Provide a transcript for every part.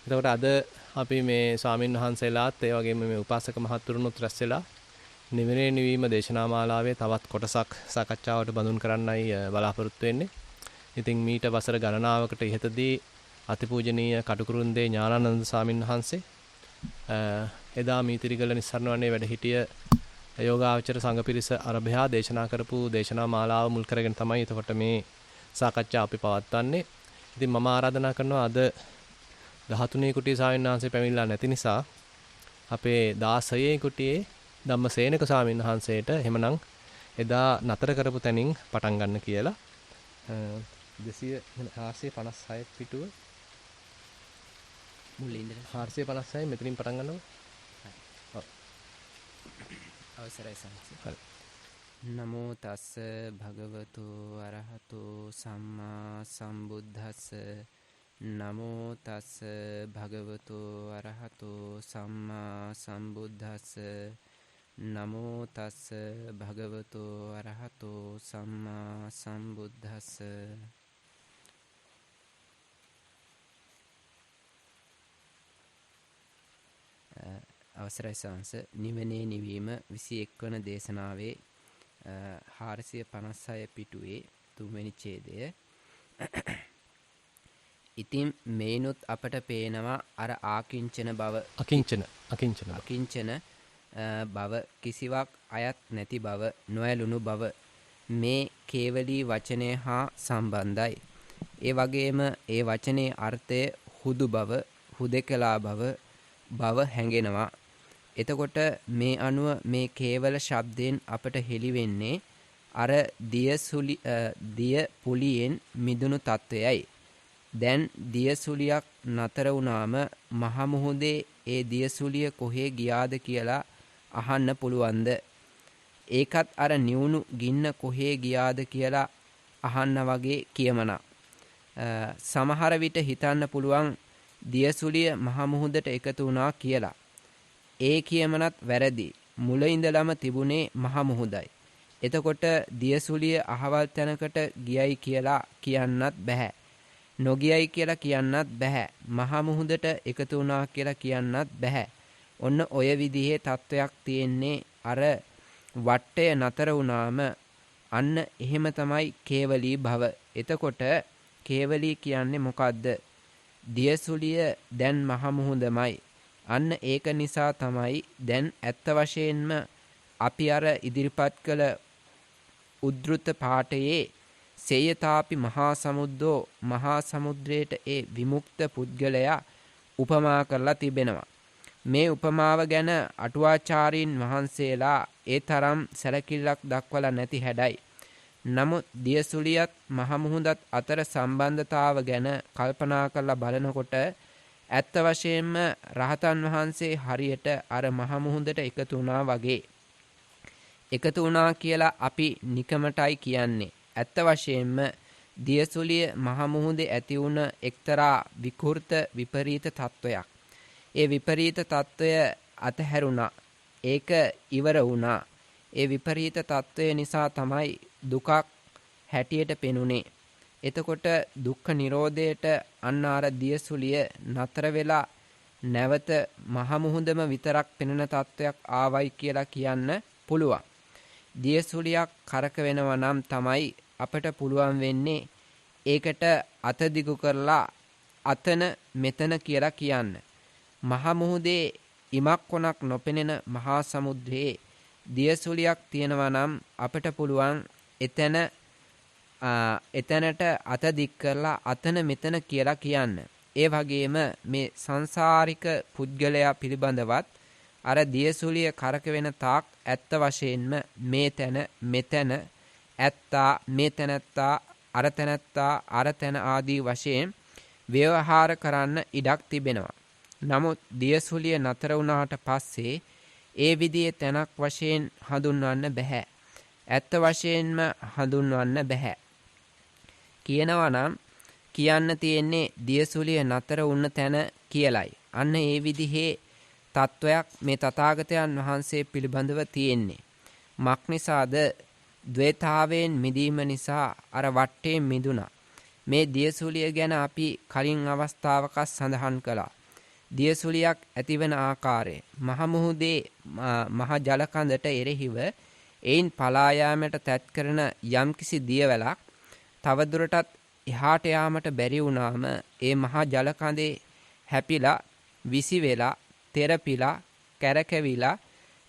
එතකොට අද අපි මේ ස්වාමින් වහන්සේලාත් ඒ වගේම මේ උපාසක මහත්තුරුනුත් රැස් වෙලා නිවිනේ නිවීම දේශනා මාලාවේ තවත් කොටසක් සාකච්ඡාවට බඳුන් කරන්නයි බලාපොරොත්තු වෙන්නේ. ඉතින් මීට වසර ගණනාවකට ඉහතදී අතිපූජනීය කටුකුරුන්දේ ඥානানন্দ ස්වාමින් වහන්සේ එදා මීතිරිගල නිස්සරණ වනේ වැඩ සිටිය යෝගාචර සංඝ පිරිස අරභයා දේශනා කරපු දේශනා මාලාව මුල් කරගෙන තමයි එතකොට මේ සාකච්ඡා අපි පවත්වන්නේ. ඉතින් මම ආරාධනා කරනවා අද 13 කුටියේ ස්වාමීන් වහන්සේ පැමිණලා නැති නිසා අපේ 16 කුටියේ ධම්මසේනක ස්වාමීන් වහන්සේට එහෙමනම් එදා නතර කරපු තැනින් පටන් ගන්න කියලා 456 පිටුව මුලින්ද 456 මෙතනින් පටන් ගන්නවා. අවසරයි සංසි. නමෝ තස්ස භගවතු අරහතු සම්මා සම්බුද්දස්ස නමෝ තස්ස භගවතු අරහතු සම්මා සම්බුද්දස්ස නමෝ තස්ස භගවතු අරහතු සම්මා සම්බුද්දස්ස. අවසරයි සංස නිවනේ නිවීම 21 වන දේශනාවේ 456 පිටුවේ 3 වෙනි ඡේදය. ඉතින් මේනොත් අපට පේනවා අර ආකිංචන බව අකිංචන බව කිසිවක් අයත් නැති බව නොඇලුණු බව මේ කේවලී වචනය හා සම්බන්ධයි. ඒ වගේම ඒ වචනේ අර්ථය හුදු බව හුදෙකලා බව හැඟෙනවා. එතකොට මේ අනුව මේ කේවල ශබ්දයෙන් අපට හෙළි වෙන්නේ අර දිය පුලියෙන් මිදුණු තත්වයයි. දැන් දියසුලියක් නතර වුණාම මහ මුහුදේ ඒ දියසුලිය කොහේ ගියාද කියලා අහන්න පුළුවන්ද? ඒකත් අර නිවුණු ගින්න කොහේ ගියාද කියලා අහන්න වගේ කියමනක්. සමහර විට හිතන්න පුළුවන් දියසුලිය මහ මුහුදට එකතු වුණා කියලා. ඒ කියමනත් වැරදි. මුල ඉඳලම තිබුණේ මහ මුහුදයි. එතකොට දියසුලිය අහවල් තැනකට ගියයි කියලා කියන්නත් බෑ. නොගියයි කියලා කියන්නත් බෑ. මහ මුහුදට එකතු වුණා කියලා කියන්නත් බෑ. ඔන්න ඔය විදිහේ තත්වයක් තියෙන්නේ අර වට්ටය නතර වුණාම අන්න එහෙම තමයි කේවලී භව. එතකොට කේවලී කියන්නේ මොකද්ද? දියසුලිය දැන් මහ මුහුදමයි. අන්න ඒක නිසා තමයි දැන් ඇත්ත වශයෙන්ම අපි අර ඉදිරිපත් කළ උද්ෘත පාඨයේ සේයතාපි මහා සමුද්දෝ මහා සමුද්‍රයට ඒ විමුක්ත පුද්ගලයා උපමා කරලා තිබෙනවා. මේ උපමාව ගැන අටුවාචාරීන් වහන්සේලා ඒ තරම් සැලකිල්ලක් දක්වලා නැති හැඩයි. නමුත් දියසුලියත් මහ මුහුදත් අතර සම්බන්ධතාව ගැන කල්පනා කරලා බලනකොට ඇත්ත වශයෙන්ම රහතන් වහන්සේ හරියට අර මහ මුහුදට එකතු වුණා වගේ. එකතු වුණා කියලා අපි නිකමටයි කියන්නේ. ඇත්ත වශයෙන්ම දියසුලිය මහ මුහුදේ ඇති වුණ එක්තරා විකෘත විපරීත තත්වයක්. ඒ විපරීත තත්වය අතහැරුණා. ඒක ඉවර වුණා. ඒ විපරීත තත්වය නිසා තමයි දුකක් හැටියට පෙනුනේ. එතකොට දුක්ඛ නිරෝධයට අන්න අර දියසුලිය නතර වෙලා නැවත මහ මුහුදම විතරක් පෙනෙන තත්වයක් ආවයි කියලා කියන්න පුළුවන්. දියසුලියක් කරක වෙනවා නම් තමයි අපට පුළුවන් වෙන්නේ ඒකට අත දිගු කරලා අතන මෙතන කියලා කියන්න. මහ මුහුදේ ඉමක් කොනක් නොපෙනෙන මහා සමුද්‍රයේ දියසුලියක් තියෙනවා නම් අපට පුළුවන් එතනට අත දික් කරලා අතන මෙතන කියලා කියන්න. ඒ වගේම මේ සංසාරික පුද්ගලයා පිළිබඳවත් අර දියසුලිය කරක වෙන තාක් ඇත්ත වශයෙන්ම මේ තැන මෙතන ඇත්තා මේ තැනැත්තා අර තැනැත්තා අර තැන ආදී වශයෙන් ව්‍යවහාර කරන්න ඉඩක් තිබෙනවා. නමුත් දියසුලිය නතර වුණාට පස්සේ ඒ විදිහේ තැනක් වශයෙන් හඳුන්වන්න බෑ. ඇත්ත වශයෙන්ම හඳුන්වන්න බෑ. කියනවා නම් කියන්න තියෙන්නේ දියසුලිය නතර වුණ තැන කියලයි. අන්න ඒ විදිහේ තත්වයක් මේ තථාගතයන් වහන්සේ පිළිබඳව තියෙන්නේ. මක්නිසාද ද්වේතාවෙන් මිදීම නිසා අර වටේ මිදුණා. මේ දියසුලිය ගැන අපි කලින් අවස්ථාවක සඳහන් කළා. දියසුලියක් ඇතිවන ආකාරය මහ මුහුදේ මහ ජල කඳට එරෙහිව එයින් පලා යාමට තැත් කරන යම්කිසි දියවැලක් තවදුරටත් එහාට යාමට බැරි වුණාම ඒ මහා ජල කඳේ හැපිලා විසි වෙලා තෙරපිලා කැරකෙවිලා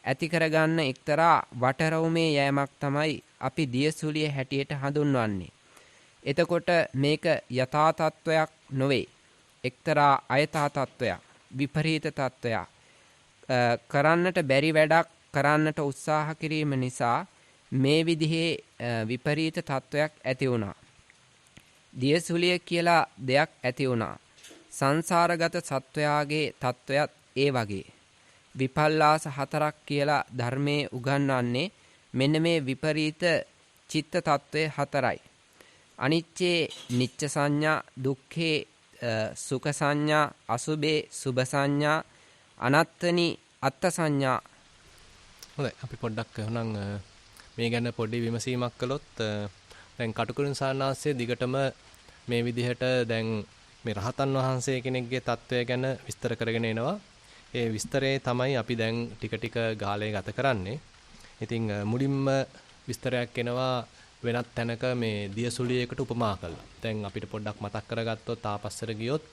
ඇති කරගන්න එක්තරා වටරවුමේ යෑමක් තමයි අපි දියසුලිය හැටියට හඳුන්වන්නේ. එතකොට මේක යථා තත්වයක් නොවේ. එක්තරා අයථා තත්වයක්, විපරීත තත්වයක්. කරන්නට බැරි වැඩක් කරන්නට උත්සාහ කිරීම නිසා මේ විදිහේ විපරීත තත්වයක් ඇති වුණා. දියසුලිය කියලා දෙයක් ඇති වුණා. සංසාරගත සත්වයාගේ තත්වයක් ඒ වගේ. විපල්ලාස 4ක් කියලා ධර්මයේ උගන්වන්නේ මෙන්න මේ විපරීත චිත්ත තත්වය 4යි. අනිච්චේ නිච්ච සංඥා, දුක්ඛේ සුඛ සංඥා, අසුභේ සුභ සංඥා, අනත්තනි අත්ත සංඥා. හොඳයි අපි පොඩ්ඩක් එහෙනම් මේ ගැන පොඩි විමසීමක් කළොත් දැන් කටුකුරුන් සාන්නාංශයේ දිගටම මේ විදිහට දැන් මේ රහතන් වහන්සේ කෙනෙක්ගේ තත්වය ගැන විස්තර කරගෙන එනවා. ඒ විස්තරේ තමයි අපි දැන් ටික ටික ගාලේ ගත කරන්නේ. ඉතින් මුලින්ම විස්තරයක් එනවා වෙනත් තැනක මේ දියසුලියකට උපමා කළා. දැන් අපිට පොඩ්ඩක් මතක් කරගත්තොත් ආපස්සට ගියොත්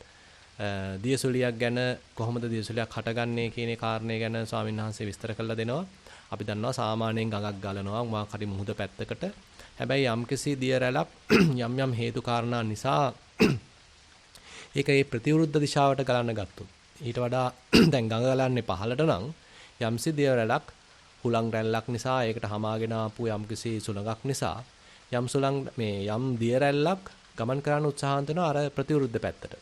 දියසුලියක් ගැන කොහොමද දියසුලියක් හටගන්නේ කියන කාරණේ ගැන ස්වාමීන් වහන්සේ විස්තර කරලා දෙනවා. අපි දන්නවා සාමාන්‍යයෙන් ගඟක් ගලනවා මා කඩි මුහුද පැත්තකට. හැබැයි යම්කිසි දිය රැළක් යම් යම් හේතු කාරණා නිසා ඒක ඒ ප්‍රතිවිරුද්ධ දිශාවට ගලන්න ගත්තොත් ඊට වඩා දැන් ගඟ ගලන්නේ පහළට නම් යම්සි දිය රැළක් හුලං රැල්ලක් නිසා ඒකට හමාගෙන ආපු යම්කිසි සුළඟක් නිසා යම් දිය රැල්ලක් ගමන් කරන්න උත්සාහන්ත වෙනවා අර ප්‍රතිවිරුද්ධ පැත්තට.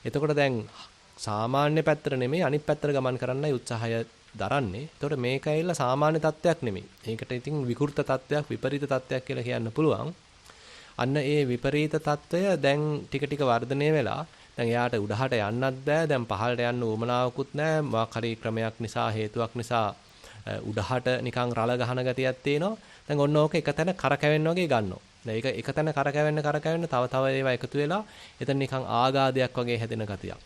එතකොට දැන් සාමාන්‍ය පැත්තට නෙමෙයි අනිත් පැත්තට ගමන් කරන්නයි උත්සාහය දරන්නේ. එතකොට මේක ඇවිල්ලා සාමාන්‍ය තත්ත්වයක් නෙමෙයි. ඒකට ඉතින් විකෘත තත්ත්වයක්, විපරීත තත්ත්වයක් කියලා කියන්න පුළුවන්. අන්න ඒ විපරීත තත්ත්වය දැන් ටික ටික වර්ධනය වෙලා දැන් එයාට උඩහට යන්නත් බෑ. දැන් පහළට යන්න උවමනාවකුත් නැහැ. මොකක් හරි ක්‍රමයක් නිසා හේතුවක් නිසා උඩහට නිකන් රළ ගහන ගතියක් තියෙනවා. දැන් ඔන්න ඕක එකතැන කරකැවෙන්න වගේ ගන්නවා. දැන් ඒක එකතැන කරකැවෙන්න තව තව ඒවා එකතු වෙලා එතන නිකන් ආගාදයක් වගේ හැදෙන ගතියක්.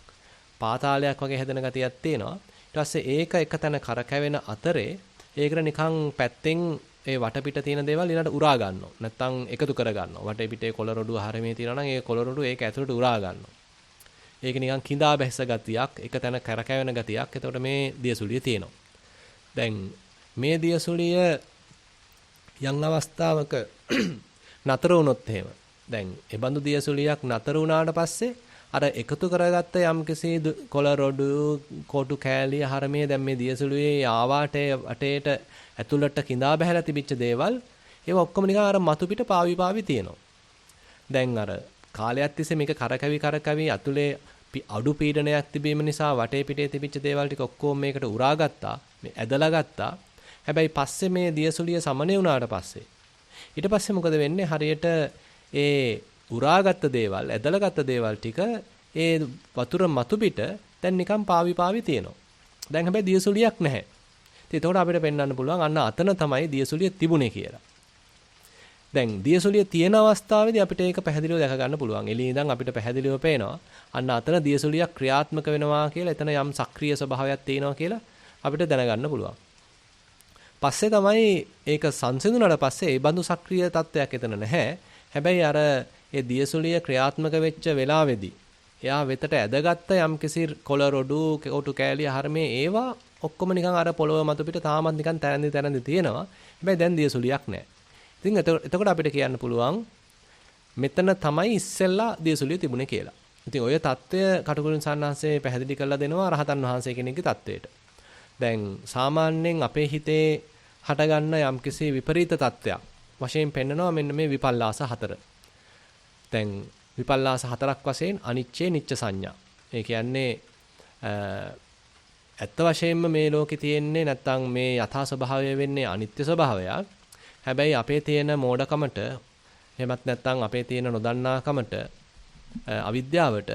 පාතාලයක් වගේ හැදෙන ගතියක් තියෙනවා. ඊට පස්සේ ඒක එකතැන කරකැවෙන අතරේ ඒකට නිකන් පැත්තෙන් ඒ වටපිට තියෙන දේවල් ඊළඟට උරා ගන්නවා. නැත්තම් එකතු කර ගන්නවා. වටපිටේ කොළ රොඩු හැරමේ තියෙනවා නම් ඒ කොළ රොඩු ඒක ඇතුළට උරා ගන්නවා. ඒක නිකන් කිඳා බැස්ස ගතියක්, එකතැන කරකැවෙන ගතියක්. එතකොට මේ දියසුලිය තියෙනවා. දැන් මේ දියසුලිය යම් අවස්ථාවක නතර වුණොත් එහෙම දැන් ඒ බඳු දියසුලියක් නතර වුණාට පස්සේ අර එකතු කරගත්ත යම්කිසි කොළ රොඩු කොටු කෑලි හරමේ දැන් මේ දියසුලියේ ආවාට වටේට ඇතුළට කිඳා බහැලා තිබිච්ච දේවල් ඒව ඔක්කොම නිකන් අර මතු පිට පාවි තියෙනවා. දැන් අර කාලයක් තිස්සේ මේක කරකැවි අතුලේ අඩු පීඩනයක් තිබීම නිසා වටේ පිටේ තිබිච්ච දේවල් ටික ඔක්කොම මේකට උරාගත්තා, මේ ඇදලා ගත්තා. හැබැයි පස්සේ මේ දියසුලිය සමනය වුණාට පස්සේ ඊට පස්සේ මොකද වෙන්නේ? හරියට ඒ උරාගත්ත දේවල්, ඇදලාගත්ත දේවල් ටික ඒ වතුර මතු පිට දැන් නිකන් පාවි තියෙනවා. දැන් හැබැයි දියසුලියක් නැහැ. ඉතින් ඒතකොට අපිට පෙන්වන්න පුළුවන් අන්න අතන තමයි දියසුලිය තිබුණේ කියලා. දැන් දියසුලිය තියෙන අවස්ථාවේදී අපිට ඒක පැහැදිලිව දැක ගන්න පුළුවන්. එළියේ ඉඳන් අපිට පැහැදිලිව පේනවා. අන්න අතන දියසුලියක් ක්‍රියාත්මක වෙනවා කියලා, එතන යම් සක්‍රීය ස්වභාවයක් තියෙනවා කියලා අපිට දැනගන්න පුළුවන්. පස්සේ තමයි ඒක සංසිඳුණාට පස්සේ ඒ බඳු සක්‍රීය තත්වයක් එතන නැහැ. හැබැයි අර ඒ දියසුලිය ක්‍රියාත්මක වෙච්ච වෙලාවේදී එයා වෙතට ඇදගත්ත යම්කිසි කොළ රොඩු, කොටු කෑලි හරමේ ඒවා ඔක්කොම නිකන් අර පොළොව මත පිට තාමත් නිකන් තැරඳි තියෙනවා. හැබැයි දැන් දියසුලියක් නැහැ. ඉතින් එතකොට අපිට කියන්න පුළුවන් මෙතන තමයි ඉස්සෙල්ලා දියසුලිය තිබුණේ කියලා. ඉතින් ඔය தত্ত্বය කටුකුරුන් සාන්නාංශයේ පැහැදිලි කරලා දෙනවා රහතන් වහන්සේ කෙනෙක්ගේ தত্ত্বයට. දැන් සාමාන්‍යයෙන් අපේ හිතේ හටගන්න යම්කිසි විපරීත தত্ত্বයක් වශයෙන් පෙන්නනවා මෙන්න මේ විපල්ලාස 4. දැන් විපල්ලාස 4ක් වශයෙන් අනිච්චේ නිච්ච සංඥා. ඒ කියන්නේ ඇත්ත වශයෙන්ම මේ ලෝකේ තියෙන්නේ නැත්තම් මේ යථා ස්වභාවය වෙන්නේ අනිත්‍ය ස්වභාවයක්. හැබැයි අපේ තියෙන මෝඩකමට එහෙමත් නැත්නම් අපේ තියෙන නොදන්නාකමට අවිද්‍යාවට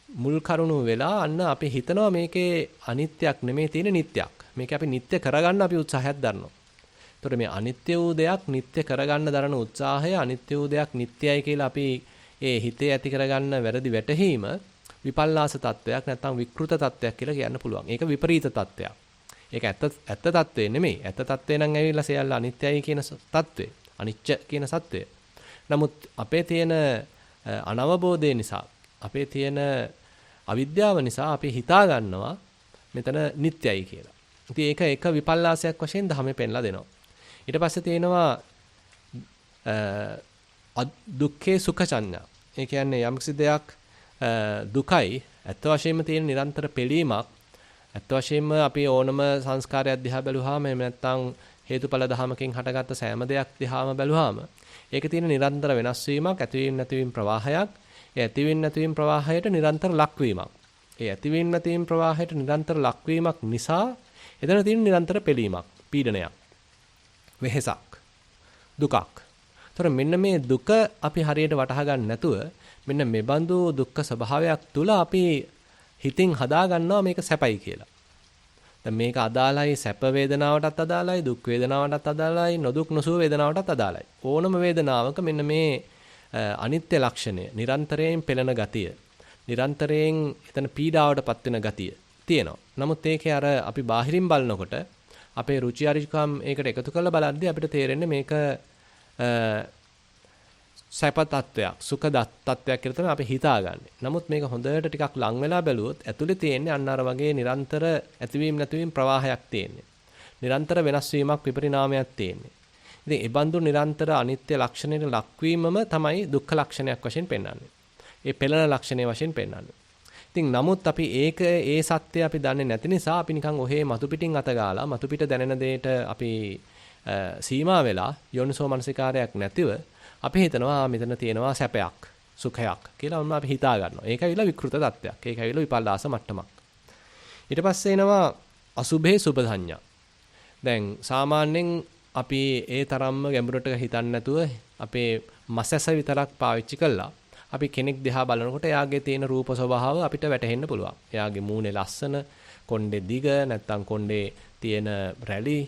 මුල් කරුණු වෙලා අන්න අපි හිතනවා මේකේ අනිත්‍යක් නෙමෙයි තියෙන නිට්ටයක්. මේක අපි නිට්ටය කරගන්න අපි උත්සාහයක් දරනවා. ඒතකොට මේ අනිත්‍ය වූ දෙයක් නිට්ටය කරගන්න දරන උත්සාහය අනිත්‍ය වූ දෙයක් නිට්ටයයි කියලා අපි ඒ හිතේ ඇති කරගන්න වැරදි වැටහීම විපල්ලාස තත්වයක් නැත්නම් විකෘත තත්වයක් කියලා කියන්න පුළුවන්. ඒක විපරීත තත්වයක්. ඒක ඇත්ත තත්වේ නෙමෙයි. ඇත්ත තත්වේ නම් ඇවිල්ලා සියල්ල අනිත්‍යයි කියන තත්වේ. අනිච්ච කියන සත්වය. නමුත් අපේ තියෙන අනවබෝධය නිසා, අපේ තියෙන අවිද්‍යාව නිසා අපි හිතා ගන්නවා මෙතන නිට්ටයයි කියලා. ඉතින් ඒක එක විපල්ලාසයක් වශයෙන් ධර්මෙ පෙන්ලා දෙනවා. ඊට පස්සේ තියෙනවා දුක්ඛේ සුඛ සංඥා. ඒ කියන්නේ යම්කිසි දෙයක් දුකයි ඇත්ත වශයෙන්ම තියෙන නිරන්තර පෙළීමක්. ඇත්ත වශයෙන්ම අපි ඕනම සංස්කාරයක් දිහා බැලුවාම එහෙම නැත්නම් හේතුඵල ධමකින් හටගත්ත සෑම දෙයක් දිහාම බැලුවාම ඒකේ තියෙන නිරන්තර වෙනස් වීමක්, ඇතිවීම නැතිවීම ප්‍රවාහයක්. ඒ ඇතිවීම නැතිවීම ප්‍රවාහයට නිරන්තර ලක්වීමක්. ඒ ඇතිවීම නැතිවීම ප්‍රවාහයට නිරන්තර ලක්වීමක් නිසා එතන තියෙන නිරන්තර පෙළීමක්, පීඩනයක්, වෙහෙසක්, දුකක්. ඒතර මෙන්න මේ දුක අපි හරියට වටහා ගන්න නැතුව මෙන්න මේ බඳු දුක්ඛ ස්වභාවයක් තුල අපි හිතින් හදා ගන්නවා මේක සැපයි කියලා. දැන් මේක අදාළයි සැප වේදනාවටත් අදාළයි, දුක් වේදනාවටත් අදාළයි, නොදුක් නොසුව වේදනාවටත් අදාළයි. ඕනම වේදනාවක මෙන්න මේ අනිත්‍ය ලක්ෂණය, නිරන්තරයෙන් පෙළෙන ගතිය, නිරන්තරයෙන් එතන පීඩාවටපත් වෙන ගතිය තියෙනවා. නමුත් ඒකේ අර අපි බාහිරින් බලනකොට අපේ රුචි අරුචිකම් ඒකට එකතු කරලා බලද්දී අපිට තේරෙන්නේ මේක සැප තත්වයක්, සුඛ තත්වයක් කියලා තමයි අපි හිතාගන්නේ. නමුත් මේක හොඳට ටිකක් ලං වෙලා බැලුවොත් ඇතුලේ තියෙන්නේ අන්න අර වගේ නිරන්තර ඇතිවීම නැතිවීම ප්‍රවාහයක් තියෙන්නේ. නිරන්තර වෙනස් වීමක්, විපරිණාමයක් තියෙන්නේ. ඉතින් ඒ බඳු නිරන්තර අනිත්‍ය ලක්ෂණයට ලක්වීමම තමයි දුක්ඛ ලක්ෂණයක් වශයෙන් පෙන්වන්නේ. ඒ පෙළෙන ලක්ෂණය වශයෙන් පෙන්වන්නේ. ඉතින් නමුත් අපි ඒ සත්‍ය අපි දන්නේ නැති නිසා අපි නිකන් ඔහේ මතු පිටින් අත ගාලා මතු පිට දැනෙන දෙයට අපි සීමා වෙලා යෝනිසෝ මනසිකාරයක් නැතිව අපි හිතනවා මෙතන තියෙනවා සැපයක්, සුඛයක් කියලා වුණා අපි හිතා ගන්නවා. ඒක ඇවිල්ලා විකෘත තත්ත්වයක්. ඒක ඇවිල්ලා විපල්ලාස මට්ටමක්. ඊට පස්සේ එනවා අසුභේ සුභ සංඥා. දැන් සාමාන්‍යයෙන් අපි ඒ තරම්ම ගැඹුරට හිතන්නේ නැතුව අපේ මසස විතරක් පාවිච්චි කළා. අපි කෙනෙක් දිහා බලනකොට එයාගේ තියෙන රූප ස්වභාව අපිට වැටහෙන්න පුළුවන්. එයාගේ මූණේ ලස්සන, කොණ්ඩේ දිග, නැත්තම් කොණ්ඩේ තියෙන රැලි,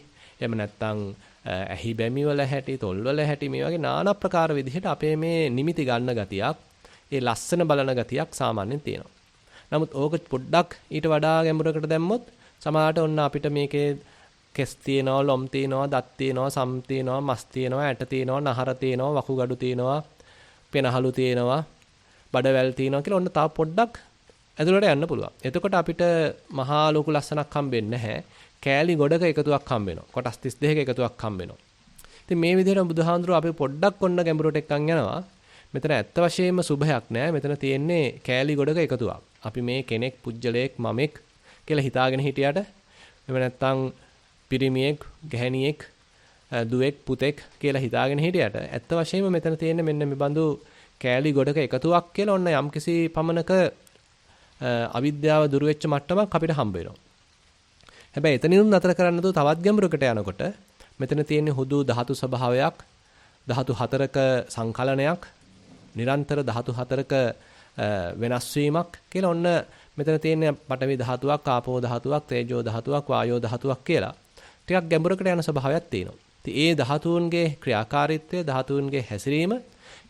එහෙම නැත්තම් ඇහි බැමි වල හැටි, තොල් වල හැටි මේ වගේ নানা ප්‍රකාර විදිහට අපේ මේ නිමිති ගන්න ගතියක්, ඒ ලස්සන බලන ගතියක් සාමාන්‍යයෙන් තියෙනවා. නමුත් ඕක පොඩ්ඩක් ඊට වඩා ගැඹුරකට දැම්මොත් සමහරට ඔන්න අපිට මේකේ කෙස් තියෙනවා, ලොම් තියෙනවා, දත් තියෙනවා, සම් තියෙනවා, මස් තියෙනවා, ඇට තියෙනවා, නහර තියෙනවා, වකුගඩු තියෙනවා, පෙනහළු තියෙනවා, බඩවැල් තියෙනවා කියලා ඔන්න තව පොඩ්ඩක් ඇතුළට යන්න පුළුවන්. එතකොට අපිට මහා ලොකු ලස්සනක් හම්බෙන්නේ නැහැ. කෑලි ගොඩක එකතුවක් හම්බ වෙනවා. කොටස් 32ක එකතුවක් හම්බ වෙනවා. ඉතින් මේ විදිහට බුදුහාඳුරෝ අපි පොඩ්ඩක් ඔන්න ගැඹුරට එක්කන් යනවා. මෙතන ඇත්ත වශයෙන්ම සුභයක් නෑ. මෙතන තියෙන්නේ කෑලි ගොඩක එකතුවක්. අපි මේ කෙනෙක්, පුජ්‍යලයක්, මමෙක් කියලා හිතාගෙන හිටියට එහෙම නැත්නම් පිරිමියෙක්, ගැහණියෙක්, දුවෙක්, පුතෙක් කියලා හිතාගෙන හිටියට ඇත්ත වශයෙන්ම මෙතන තියෙන්නේ මෙන්න මේ බඳු කෑලි ගොඩක එකතුවක් කියලා ඔන්න යම්කිසි පමණක අවිද්‍යාව දුරු වෙච්ච මට්ටමක් අපිට හම්බ වෙනවා. හැබැයි එතනිනුත් නතර කරන්න දෝ තවත් ගැඹුරකට යනකොට මෙතන තියෙන්නේ හුදු ධාතු ස්වභාවයක්, ධාතු හතරක සංකලනයක්, නිරන්තර ධාතු හතරක වෙනස් වීමක් කියලා ඔන්න මෙතන තියෙන්නේ පඨවි ධාතුවක්, ආපෝ ධාතුවක්, තේජෝ ධාතුවක්, වායෝ ධාතුවක් කියලා. ටිකක් ගැඹුරකට යන ස්වභාවයක් තියෙනවා. ඉතින් ඒ ධාතුන්ගේ ක්‍රියාකාරීත්වය, ධාතුන්ගේ හැසිරීම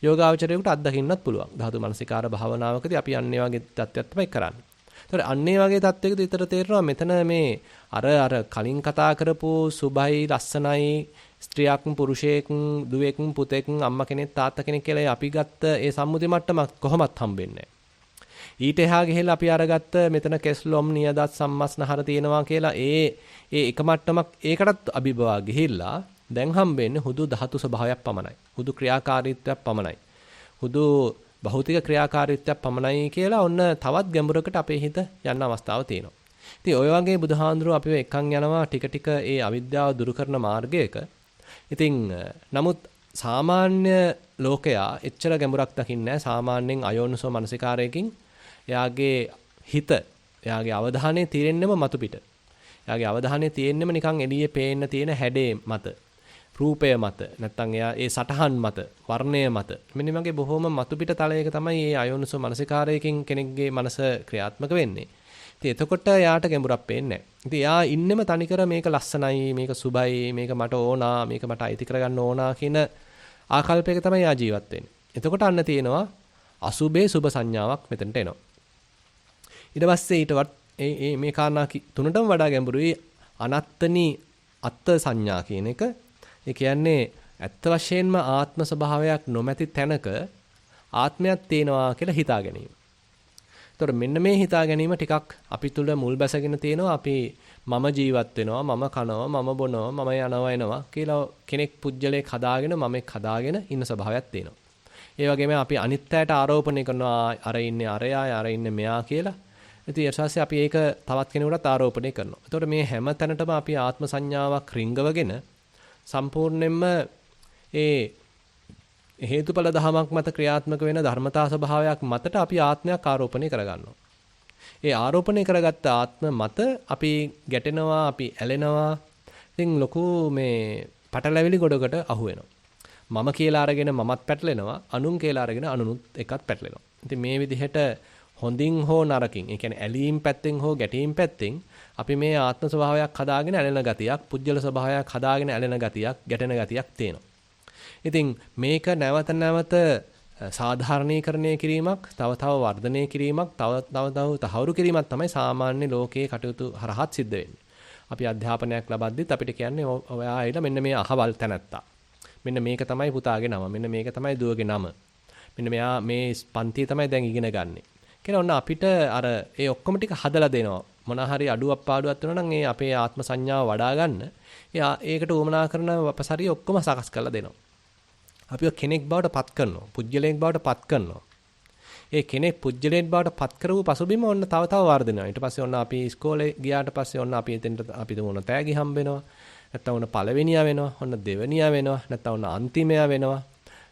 යෝගාවචරයට අත්දකින්නත් පුළුවන්. ධාතු මනසිකාර භාවනාවකදී අපි අන්නේ වගේ තත්ත්වයක් තමයි කරන්නේ. ඒතකොට අන්නේ වගේ තත්ත්වයකදී විතර තේරෙනවා මෙතන මේ අර කලින් කතා කරපු සුභයි, ලස්සනයි, ස්ත්‍රියක්, පුරුෂයෙක්, දුවෙක්, පුතෙක්, අම්මා කෙනෙක්, තාත්තා කෙනෙක් කියලා අපි ගත්ත ඒ සම්මුති මට්ටමක් කොහොමත් හම්බෙන්නේ නැහැ. ඊට එහා ගිහිල්ලා අපි අරගත්ත මෙතන කෙස්ලොම්, නියදත්, සම්මස්නහර තියෙනවා කියලා ඒ එක මට්ටමක් ඒකටත් අභිභවා ගිහිල්ලා දැන් හම්බෙන්නේ හුදු ධාතු ස්වභාවයක් පමණයි. හුදු ක්‍රියාකාරීත්වයක් පමණයි. හුදු භෞතික ක්‍රියාකාරීත්වයක් පමණයි කියලා ඔන්න තවත් ගැඹුරකට අපේ හිත යන්න අවස්ථාව තියෙනවා. ඉතින් ඔය වගේ බුදුහාඳුරෝ අපිව එක්කන් යනවා ටික ටික ඒ අවිද්‍යාව දුරු කරන මාර්ගයක. ඉතින් නමුත් සාමාන්‍ය ලෝකයා එච්චර ගැඹුරක් දකින්නේ නැහැ. සාමාන්‍යයෙන් අයෝනිසෝ මනසිකාරයකින් එයාගේ හිත, එයාගේ අවධානය තියෙන්නෙම මතු පිට. එයාගේ අවධානය තියෙන්නෙම නිකන් එළියේ පේන්න තියෙන හැඩේ මත, රූපය මත, නැත්නම් එයා ඒ සටහන් මත, වර්ණය මත. මෙන්න මේ වගේ බොහොම මතු පිට තලයක තමයි මේ අයෝනිසෝ මනසිකාරයකින් කෙනෙක්ගේ මනස ක්‍රියාත්මක වෙන්නේ. ඉතින් එතකොට යාට ගැඹුරක් පේන්නේ නැහැ. ඉතින් යා ඉන්නෙම තනිකර මේක ලස්සනයි, මේක සුබයි, මේක මට ඕනා, මේක මට අයිති කරගන්න ඕනා කියන ආකල්පයක තමයි යා ජීවත් වෙන්නේ. එතකොට අන්න තියෙනවා අසුබේ සුබ සංඥාවක් මෙතනට එනවා. ඊට පස්සේ මේ කාරණා තුනටම වඩා ගැඹුරුයි අනත්තනි අත්ත සංඥා කියන එක. ඒ කියන්නේ ඇත්ත වශයෙන්ම ආත්ම ස්වභාවයක් නොමැති තැනක ආත්මයක් තියෙනවා කියලා හිතා ගැනීම. ඒතකොට මෙන්න මේ හිතා ගැනීම ටිකක් අපි තුල මුල් බැසගෙන තියෙනවා. අපි මම ජීවත් වෙනවා, මම කනවා, මම බොනවා, මම යනවා එනවා කියලා කෙනෙක් පුජ්‍යලයක් හදාගෙන මමෙක් හදාගෙන ඉන්න ස්වභාවයක් තියෙනවා. ඒ වගේම අපි අනිත්‍යයට ආරෝපණය කරනවා අර ඉන්නේ අරයා, අර ඉන්නේ මෙයා කියලා. ඉතින් ඊට පස්සේ අපි ඒක තවත් කෙනෙකුට ආරෝපණය කරනවා. එතකොට මේ හැම තැනටම අපි ආත්ම සංඥාවක් රිංගවගෙන සම්පූර්ණයෙන්ම ඒ හේතුඵල ධමයක් මත ක්‍රියාත්මක වෙන ධර්මතා ස්වභාවයක් මතට අපි ආත්මයක් ආරෝපණය කරගන්නවා. ඒ ආරෝපණය කරගත්ත ආත්ම මත අපි ගැටෙනවා, අපි ඇලෙනවා. ඉතින් ලොකු මේ පටලැවිලි ගොඩකට අහු වෙනවා. මම කියලා අරගෙන මමත් පැටලෙනවා, අනුන් කියලා අරගෙන අනුනුත් එකත් පැටලෙනවා. ඉතින් මේ විදිහට හොඳින් හෝ නරකින්, ඒ කියන්නේ ඇලීම් පැත්තෙන් හෝ ගැටීම් පැත්තෙන් අපි මේ ආත්ම ස්වභාවයක් හදාගෙන ඇලෙන ගතියක්, පුජ්‍යල ස්වභාවයක් හදාගෙන ඇලෙන ගතියක්, ගැටෙන ගතියක් තියෙනවා. ඉතින් මේක නැවත නැවත සාධාරණීකරණය කිරීමක්, තව තව වර්ධනය කිරීමක්, තව තහවුරු කිරීමක් තමයි සාමාන්‍ය ලෝකයේ කටයුතු හරහාත් සිද්ධ වෙන්නේ. අපි අධ්‍යාපනයක් ලබද්දිත් අපිට කියන්නේ ඔයා ඇවිල්ලා මෙන්න මේ අහවල් තැනැත්තා. මෙන්න මේක තමයි පුතාගේ නම. මෙන්න මේක තමයි දුවගේ නම. මෙන්න මෙයා මේ පන්තිය තමයි දැන් ඉගෙන ගන්නෙ. කියලා ඔන්න අපිට අර ඒ ඔක්කොම ටික හදලා දෙනවා. මොන හරි අඩුවක් පාඩුවක් වෙනවා නම් ඒ අපේ ආත්ම සංඥාව වඩා ගන්න. ඒකට උවමනා කරන අපසරිය ඔක්කොම සකස් කරලා දෙනවා. අපිව කෙනෙක් බවට පත් කරනවා. පුජ්‍යලයක් බවට පත් කරනවා. ඒ කෙනෙක් පුජ්‍යලයක් බවට පත් කරපු පසුබිම ඔන්න තව තව වර්ධනය. ඊට පස්සේ ඔන්න අපි ඉස්කෝලේ ගියාට පස්සේ ඔන්න අපි එතෙන්ට අපිට මොන තෑගි හම්බ වෙනවා. නැත්තම් ඔන්න පළවෙනියා වෙනවා. ඔන්න දෙවෙනියා වෙනවා. නැත්තම් ඔන්න අන්තිමයා වෙනවා.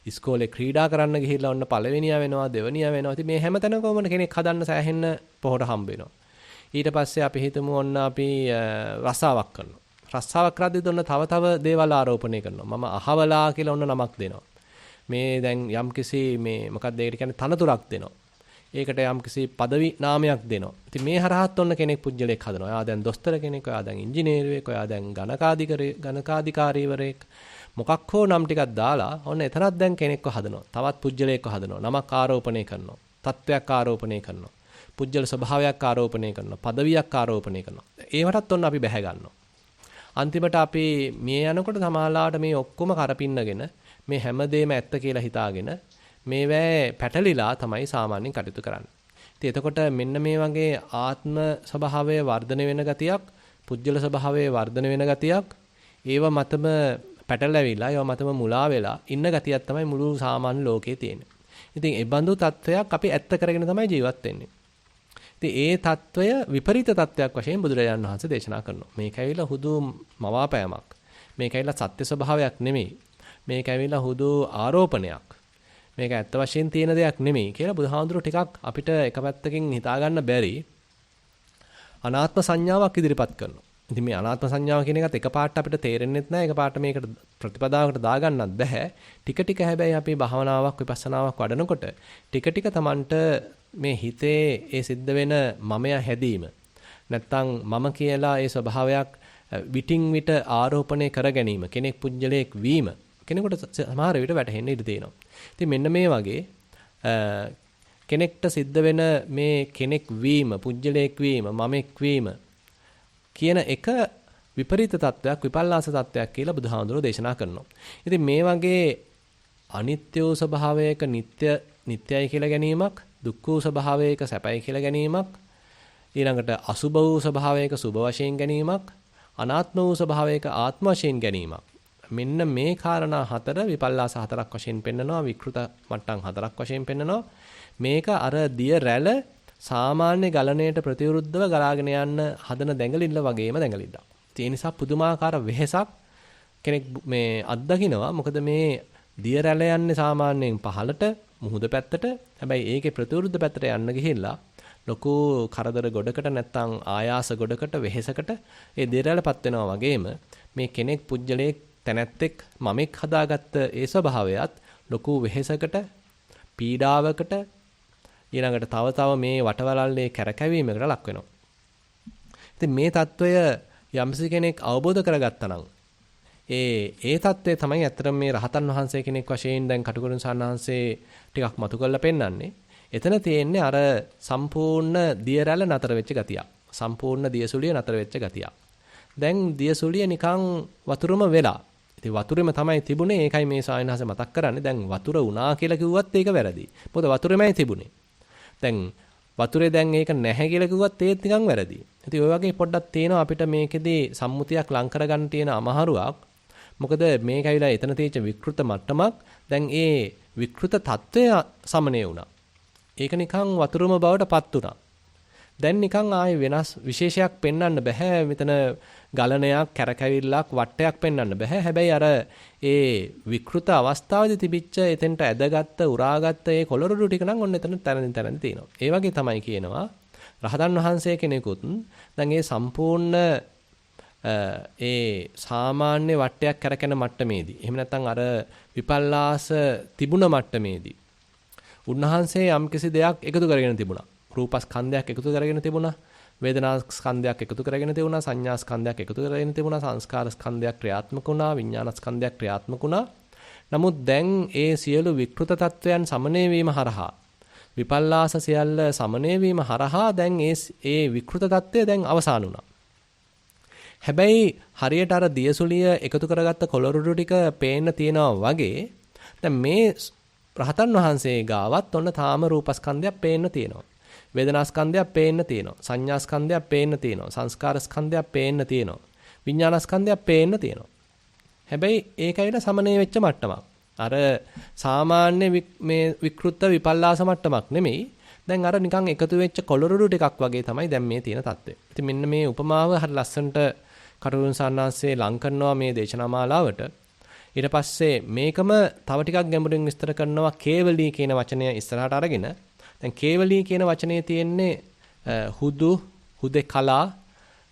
ඉස්කෝලේ ක්‍රීඩා කරන්න ගිහිල්ලා ඔන්න පළවෙනියා වෙනවා, දෙවෙනියා වෙනවා. ඉතින් මේ හැම තැනකම කෙනෙක් හදන්න සෑහෙන්න පොහොර හම්බ වෙනවා. ඊට පස්සේ අපි හිතමු ඔන්න අපි රස්සාවක් කරනවා. රස්සාවක් කරද්දී ඔන්න තව දේවල් ආරෝපණය කරනවා. මම අහවලා කියලා ඔන්න නමක් දෙනවා. මේ දැන් යම්කිසි මේ මොකක්ද ඒකට කියන්නේ තනතුරක් දෙනවා. ඒකට යම්කිසි পদවි නාමයක් දෙනවා. ඉතින් මේ හරහත් ඔන්න කෙනෙක් පුජ්‍යලයක් හදනවා. එයා දැන් දොස්තර කෙනෙක්, එයා දැන් ඉංජිනේරුවෙක්, එයා දැන් ගණකාධිකාරීවරයෙක් මොකක් හෝ නම් ටිකක් දාලා ඔන්න එතනත් දැන් කෙනෙක්ව හදනවා. තවත් පුජ්‍යලයක්ව හදනවා. නමක් ආරෝපණය කරනවා. තත්වයක් ආරෝපණය කරනවා. පුජ්‍යල ස්වභාවයක් ආරෝපණය කරනවා. পদවියක් ආරෝපණය කරනවා. ඒවටත් ඔන්න අපි බැහැ ගන්නවා. අන්තිමට අපි මේ යනකොට සමාලාවට මේ ඔක්කොම කරපින්නගෙන මේ හැමදේම ඇත්ත කියලා හිතාගෙන මේවැ පැටලිලා තමයි සාමාන්‍යයෙන් කටයුතු කරන්නේ. ඉතින් එතකොට මෙන්න මේ වගේ ආත්ම ස්වභාවයේ වර්ධනය වෙන ගතියක්, පුජ්‍යල ස්වභාවයේ වර්ධනය වෙන ගතියක්, ඒව මතම පැටලැවිලා, ඒව මතම මුලා වෙලා ඉන්න ගතියක් තමයි මුළු සාමාන්‍ය ලෝකයේ තියෙන්නේ. ඉතින් ඒ බඳු තත්වයක් අපි ඇත්ත කරගෙන තමයි ජීවත් වෙන්නේ. ඉතින් ඒ తত্ত্বය විපරීත తত্ত্বයක් වශයෙන් බුදුරජාණන් වහන්සේ දේශනා කරනවා. මේක ඇවිල්ලා හුදු මවාපෑමක්. මේක ඇවිල්ලා සත්‍ය ස්වභාවයක් නෙමෙයි. මේක ඇවිල්ලා හුදු ආරෝපණයක්. මේක ඇත්ත වශයෙන් තියෙන දෙයක් නෙමෙයි කියලා බුදුහාඳුර ටිකක් අපිට එක පැත්තකින් හිතා ගන්න බැරි අනාත්ම සංඥාවක් ඉදිරිපත් කරනවා. ඉතින් මේ අනාත්ම සංඥාව කියන එකත් එකපාරට අපිට තේරෙන්නෙත් නැහැ. එකපාරට මේකට ප්‍රතිපදාවකට දාගන්නත් බෑ. ටික ටික හැබැයි අපි භාවනාවක් විපස්සනාවක් වඩනකොට ටික ටික Tamanට මේ හිතේ ඒ සිද්ධ වෙන මමයා හැදීම නැත්තම් මම කියලා ඒ ස්වභාවයක් විටින් විට ආරෝපණය කර ගැනීම, කෙනෙක් පුජ්‍යලයක් වීම කෙනෙකුට සමහර විට වැටහෙන්න ඉඩ තියෙනවා. ඉතින් මෙන්න මේ වගේ කෙනෙක්ට සිද්ධ වෙන මේ කෙනෙක් වීම, පුජ්‍යලයක් වීම, මමෙක් වීම කියන එක විපරීත තත්වයක්, විපල්ලාස තත්වයක් කියලා බුදුහාමුදුරුවෝ දේශනා කරනවා. ඉතින් මේ වගේ අනිත්‍ය වූ ස්වභාවයක නිට්ටයයි කියලා ගැනීමක්, දුක්ඛ වූ ස්වභාවයක සැපයි කියලා ගැනීමක්, ඊළඟට අසුභ වූ ස්වභාවයක සුභ වශයෙන් ගැනීමක්, අනාත්ම වූ ස්වභාවයක ආත්ම වශයෙන් ගැනීමක්. මෙන්න මේ කාරණා හතර විපල්ලාස හතරක් වශයෙන් පෙන්නනවා, විකෘත මට්ටම් හතරක් වශයෙන් පෙන්නනවා. මේක අර දිය රැළ සාමාන්‍ය ගලණයට ප්‍රතිවිරුද්ධව ගලාගෙන යන්න හදන දැඟලිල්ල වගේම දැඟලිල්ලක්. ඒ නිසා පුදුමාකාර වෙහෙසක් කෙනෙක් මේ අත්දකින්නවා. මොකද මේ දිය රැළ යන්නේ සාමාන්‍යයෙන් පහළට මුහුද පැත්තට. හැබැයි ඒකේ ප්‍රතිවිරුද්ධ පැත්තට යන්න ගිහිල්ලා ලොකු කරදර ගොඩකට නැත්තම් ආයාස ගොඩකට වෙහෙසකට ඒ දිය රැළපත් වෙනවා වගේම මේ කෙනෙක් පුජ්‍යලයක් තැනැත්තෙක් මමෙක් හදාගත්ත ඒ ස්වභාවයත් ලොකු වෙහෙසකට පීඩාවකට ඊළඟට තව මේ වටවලල්ලේ කැරකැවීමකට ලක් වෙනවා. ඉතින් මේ తত্ত্বය යම්සි කෙනෙක් අවබෝධ කරගත්තා නම් ඒ తত্ত্বය තමයි අත්‍තරම මේ රහතන් වහන්සේ කෙනෙක් වශයෙන් දැන් කටුකුරුන් සාන්හන්සේ ටිකක් මතු කරලා පෙන්නන්නේ. එතන තියෙන්නේ අර සම්පූර්ණ දිය රැළ නතර වෙච්ච ගතිය. සම්පූර්ණ දියසුලිය නතර වෙච්ච ගතිය. දැන් දියසුලිය නිකන් වතුරම වෙලා. ඉතින් වතුරෙම තමයි තිබුණේ. ඒකයි මේ සායනහස මතක් කරන්නේ. දැන් වතුර උනා කියලා කිව්වත් ඒක වැරදි. මොකද වතුරෙමයි තිබුණේ. දැන් වතුරේ දැන් ඒක නැහැ කියලා කිව්වත් ඒත් නිකන් වැරදි. ඉතින් ඔය වගේ පොඩ්ඩක් තියෙනවා අපිට මේකෙදී සම්මුතියක් ලං කරගන්න තියෙන අමාරුවක්. මොකද මේක ඇවිල්ලා එතන තියෙච්ච විකෘත මට්ටමක්. දැන් ඒ විකෘත తত্ত্বය සමනය වුණා. ඒක නිකන් වතුරම බවට පත් වුණා. දැන් නිකන් ආයේ වෙනස් විශේෂයක් පෙන්වන්න බෑ. මෙතන ගලණයක්, කැරකැවිල්ලක්, වටයක් පෙන්වන්න බෑ. හැබැයි අර ඒ විකෘත අවස්ථාවේදී තිබිච්ච එතෙන්ට ඇදගත්ත, උරාගත්ත ඒ කොළරොඩු ටික නම් ඔන්න එතන තැනින් තියෙනවා. ඒ වගේ තමයි කියනවා රහතන් වහන්සේ කෙනෙකුත් දැන් ඒ සම්පූර්ණ ඒ සාමාන්‍ය වටයක් කරකැන මට්ටමේදී එහෙම නැත්නම් අර විපල්ලාස තිබුණ මට්ටමේදී උන්වහන්සේ යම්කිසි දෙයක් එකතු කරගෙන තිබුණා. රූපස්කන්ධයක් එකතු කරගෙන තිබුණා. වේදනාස්කන්ධයක් එකතු කරගෙන තිබුණා. සංඥාස්කන්ධයක් එකතු කරගෙන තිබුණා. සංස්කාරස්කන්ධයක් ක්‍රියාත්මක වුණා. විඥානස්කන්ධයක් ක්‍රියාත්මක වුණා. නමුත් දැන් ඒ සියලු විකෘත තත්වයන් සමනය වීම හරහා විපල්ලාස සියල්ල සමනය වීම හරහා දැන් ඒ විකෘත තත්වය දැන් අවසන් වුණා. හැබැයි හරියට අර දියසුලිය එකතු කරගත්ත කොළරොඩු ටික පේන්න තියෙනවා වගේ දැන් මේ රහතන් වහන්සේ ගාවත් ඔන්න තාම රූපස්කන්ධයක් පේන්න තියෙනවා. වේදනාස්කන්ධයක් පේන්න තියෙනවා. සංඥාස්කන්ධයක් පේන්න තියෙනවා. සංස්කාරස්කන්ධයක් පේන්න තියෙනවා. විඥානස්කන්ධයක් පේන්න තියෙනවා. හැබැයි ඒකයිල සමනය වෙච්ච මට්ටමක්. අර සාමාන්‍ය මේ විකෘත විපල්ලාස මට්ටමක් නෙමෙයි. දැන් අර නිකන් එකතු වෙච්ච කොළරොඩු ටිකක් වගේ තමයි දැන් මේ තියෙන තත්ත්වය. ඉතින් මෙන්න මේ උපමාව හරි ලස්සනට කටුරුන් සන්නාංශේ ලං කරනවා මේ දේශනා මාලාවට. ඊට පස්සේ මේකම තව ටිකක් ගැඹුරින් විස්තර කරනවා කේවලී කියන වචනය ඉස්සරහට අරගෙන. දැන් කේවලී කියන වචනේ තියෙන්නේ හුදෙකලා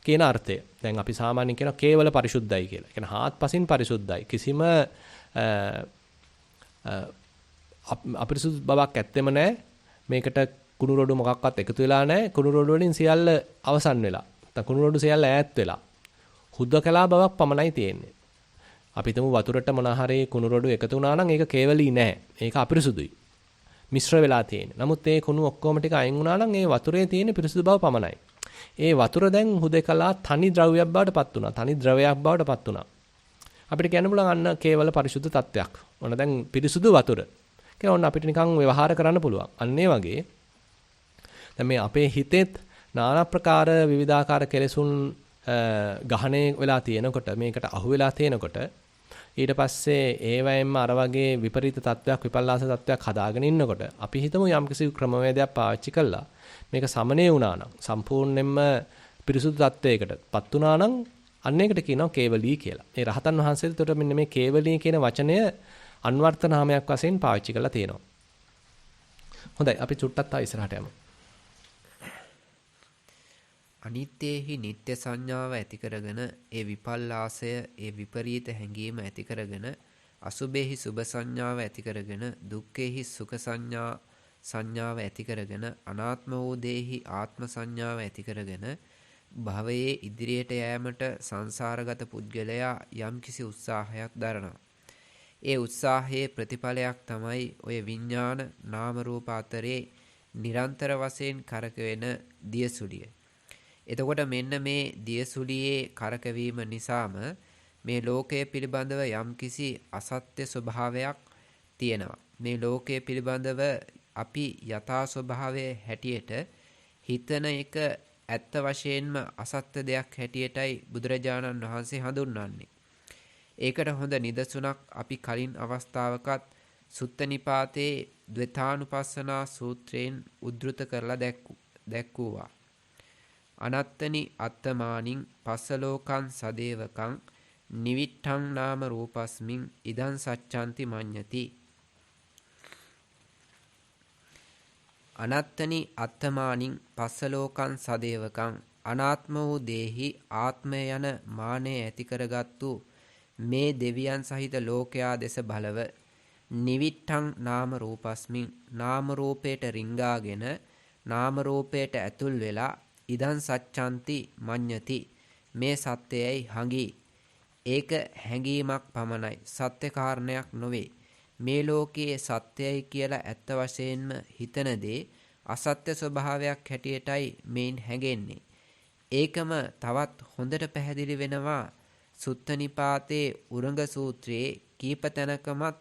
කියන අර්ථය. දැන් අපි සාමාන්‍යයෙන් කියනවා කේවල පරිසුද්ධයි කියලා. ඒ කියන්නේ හාත්පසින් පරිසුද්ධයි. කිසිම අපිරිසුදු බවක් ඇත්තෙම නැහැ. මේකට කුණු රොඩු මොකක්වත් එකතු වෙලා නැහැ. කුණු රොඩු වලින් සියල්ල අවසන් වෙලා. නැත්නම් කුණු රොඩු සියල්ල ඈත් වෙලා. හුදකලා බවක් පමණයි තියෙන්නේ. අපි හිතමු වතුරට මොන හරි කුණු රොඩු එකතු වුණා නම් ඒක කේවලී නැහැ. ඒක අපිරිසුදුයි. මිශ්‍ර වෙලා තියෙන්නේ. නමුත් ඒ කුණු ඔක්කොම ටික අයින් වුණා නම් ඒ වතුරේ තියෙන පිරිසුදු බව පමණයි. ඒ වතුර දැන් හුදකලා තනි ද්‍රව්‍යයක් බවට පත් වුණා. තනි ද්‍රවයක් බවට පත් වුණා. අපිට කියන්න පුළුවන් අන්න කේවල පරිසුද්ධ තත්වයක්. ඔන්න දැන් පිරිසුදු වතුර. කියලා ඔන්න අපිට නිකන් ව්‍යවහාර කරන්න පුළුවන්. අන්න ඒ වගේ දැන් මේ අපේ හිතෙත් নানা ප්‍රකාර විවිධාකාර කෙලෙසුන් ගහණය වෙලා තියෙනකොට මේකට අහු වෙලා තියෙනකොට ඊට පස්සේ ඒවැයෙන්ම අර වගේ විපරීත තත්වයක් විපල්ලාස තත්වයක් හදාගෙන ඉන්නකොට අපි හිතමු යම්කිසි ක්‍රමවේදයක් පාවිච්චි කළා මේක සමනය වුණා නම් සම්පූර්ණයෙන්ම පිරිසුදු තත්වයකටපත් වුණා නම් අන්න ඒකට කියනවා කේවලී කියලා. ඒ රහතන් වහන්සේට උඩ මෙන්න මේ කේවලී කියන වචනය අන්වර්ථ නාමයක් වශයෙන් පාවිච්චි කරලා තියෙනවා. හොඳයි අපි චුට්ටක් තා ඉස්සරහට යමු. අනිත්‍යෙහි නিত্য සංඥාව ඇති කරගෙන ඒ විපල්ලාසය ඒ විපරීත හැඟීම ඇති කරගෙන අසුභෙහි සුභ සංඥාව ඇති කරගෙන දුක්ඛෙහි සුඛ සංඥාව ඇති කරගෙන අනාත්ම වූ දේහි ආත්ම සංඥාව ඇති කරගෙන භවයේ ඉදිරියට යෑමට සංසාරගත පුද්ගලයා යම්කිසි උත්සාහයක් දරනවා. ඒ උත්සාහයේ ප්‍රතිඵලයක් තමයි ඔය විඥාන නාම රූප අතරේ නිරන්තර වශයෙන් කරකවෙන දියසුලිය. එතකොට මෙන්න මේ දියසුලියේ කරකවීම නිසාම මේ ලෝකය පිළිබඳව යම්කිසි අසත්‍ය ස්වභාවයක් තියෙනවා. මේ ලෝකය පිළිබඳව අපි යථා ස්වභාවයේ හැටියට හිතන එක ඇත්ත වශයෙන්ම අසත්‍ය දෙයක් හැටියටයි බුදුරජාණන් වහන්සේ හඳුන්වන්නේ. ඒකට හොඳ නිදසුනක් අපි කලින් අවස්ථාවකත් සුත්ත නිපාතේ ද්වේතානුපස්සනා සූත්‍රයෙන් උද්දෘත කරලා දැක්වුවා. අනත්තනි අත්තමානින් පස්සලෝකං සදේවකං නිවිට්ඨං නාම රූපස්මින් ඉදං සච්ඡන්ති මඤ්ඤති. අනත්තනි අත්තමානින් පස්සලෝකං සදේවකං අනාත්ම වූ දේහි ආත්මය යන මානය ඇති කරගත්තු මේ දෙවියන් සහිත ලෝකයා දෙස බලව නිවිට්ඨං නාම රූපස්මින් නාම රූපයට රිංගාගෙන නාම රූපයට ඇතුල් වෙලා ඉදං සච්ඡන්ති මඤ්ඤති මේ සත්‍යයයි හඟි. ඒක හැඟීමක් පමණයි, සත්‍ය කාරණයක් නොවේ. මේ ලෝකයේ සත්‍යයි කියලා ඇත්ත වශයෙන්ම හිතන දේ අසත්‍ය ස්වභාවයක් හැටියටයි මේන් හැඟෙන්නේ. ඒකම තවත් හොඳට පැහැදිලි වෙනවා සුත්ත නිපාතේ උරංග සූත්‍රයේ කීප තැනකමත්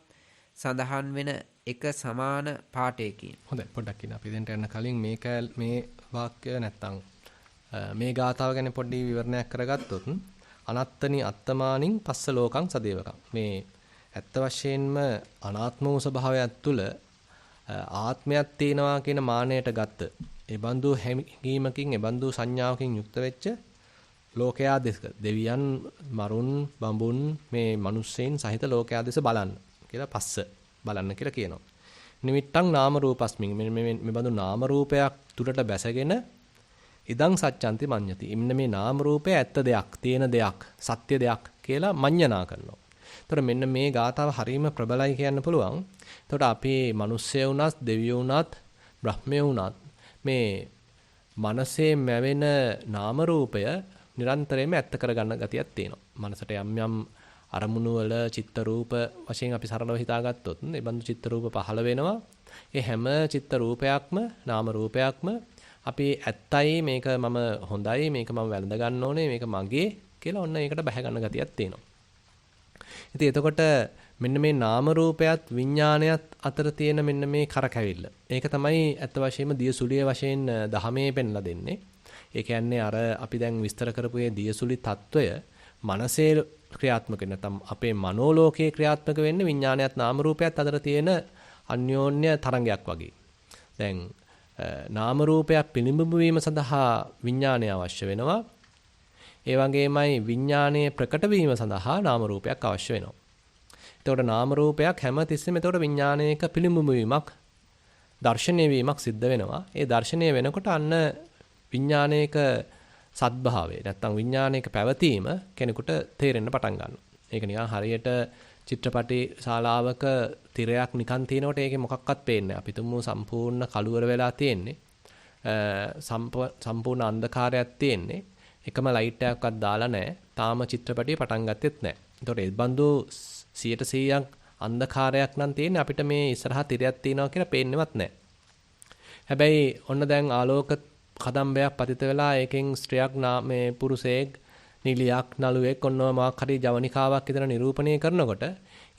සඳහන් වෙන එක සමාන පාඨයකින්. හොඳයි පොඩ්ඩක් ඉන්න අපි දැන් යන්න කලින් මේ වාක්‍ය නැත්තම් මේ ගාථාව ගැන පොඩ්ඩි විවරණයක් කරගත්තොත් අනත්තනි අත්තමානින් පස්ස ලෝකං සදේවකං මේ ඇත්ත වශයෙන්ම අනාත්ම වූ ස්වභාවයක් තුළ ආත්මයක් තියෙනවා කියන මානයට ගත්ත ඒ බඳු හැඟීමකින් ඒ බඳු සංඥාවකින් යුක්ත වෙච්ච ලෝකයා දෙස දෙවියන් මරුන් බඹුන් මේ මිනිස්සෙන් සහිත ලෝකයා දෙස බලන්න කියලා පස්ස බලන්න කියලා කියනවා. නිමිත්තං නාම රූපස්මින් මේ බඳු නාම රූපයක් තුරට බැසගෙන ඉදං සත්‍යන්ති මඤ්ඤති. ඉන්න මේ නාම රූපය ඇත්ත දෙයක්, තියෙන දෙයක්, සත්‍ය දෙයක් කියලා මඤ්ඤණා කරනවා. එතකොට මෙන්න මේ ගාථාව හරීම ප්‍රබලයි කියන්න පුළුවන්. එතකොට අපේ මිනිස්සය වුණත්, දෙවියෝ වුණත්, බ්‍රහ්මයෝ වුණත් මේ මනසේ මැවෙන නාම රූපය නිරන්තරයෙන්ම ඇත්ත කරගන්න ගතියක් තියෙනවා. මනසට යම් යම් අරමුණු වල චිත්ත රූප වශයෙන් අපි සරලව හිතාගත්තොත් ඒ බඳු චිත්ත රූප පහළ වෙනවා. ඒ හැම චිත්ත රූපයක්ම නාම රූපයක්ම අපි ඇත්තයි මේක මම හොඳයි මේක මම වැළඳ ගන්න ඕනේ මේක මගේ කියලා ඔන්න ඒකට බැහැ ගන්න ගතියක් තියෙනවා. ඉතින් එතකොට මෙන්න මේ නාම රූපයත් විඥානයත් අතර තියෙන මෙන්න මේ කරකැවිල්ල. ඒක තමයි ඇත්ත වශයෙන්ම දියසුලිය වශයෙන් දහමේ පෙන්ලා දෙන්නේ. ඒ කියන්නේ අර අපි දැන් විස්තර කරපු මේ දියසුලි తত্ত্বය මනසේ ක්‍රියාත්මක වෙන නැත්නම් අපේ මනෝලෝකයේ ක්‍රියාත්මක වෙන්නේ විඥානයත් නාම රූපයත් අතර තියෙන අන්‍යෝන්‍ය තරංගයක් වගේ. දැන් නාම රූපයක් පිළිඹු වීම සඳහා විඥානය අවශ්‍ය වෙනවා. ඒ වගේමයි විඥානයේ ප්‍රකට වීම සඳහා නාම රූපයක් අවශ්‍ය වෙනවා. එතකොට නාම රූපයක් හැම තිස්සෙම එතකොට විඥානයක පිළිඹු වීමක්, දර්ශනීය වීමක් සිද්ධ වෙනවා. ඒ දර්ශනීය වෙනකොට අන්න විඥානයක සත්භාවය නැත්තම් විඥානයක පැවතීම කෙනෙකුට තේරෙන්න පටන් ගන්නවා. ඒක නිකන් හරියට චිත්‍රපටි ශාලාවක තිරයක් නිකන් තියෙනකොට ඒකේ මොකක්වත් පේන්නේ නැහැ. අපි තුමු සම්පූර්ණ කළුවර වෙලා තියෙන්නේ. සම්පූර්ණ අන්ධකාරයක් තියෙන්නේ. එකම ලයිට් එකක්වත් දාලා නැහැ. තාම චිත්‍රපටිය පටන් ගත්තෙත් නැහැ. ඒතකොට ඒ බඳු 100%ක් අන්ධකාරයක් නම් තියෙන්නේ අපිට මේ ඉස්සරහා තිරයක් තියෙනවා කියලා පේන්නේවත් නැහැ. හැබැයි ඔන්න දැන් ආලෝක කදම්බයක් පතිත වෙලා ඒකෙන් ස්ත්‍රියක් මේ පුරුෂයෙක් නිලියක් නළුවෙක් ඔන්නව මාක් හරි ජවනිකාවක් විතර නිරූපණය කරනකොට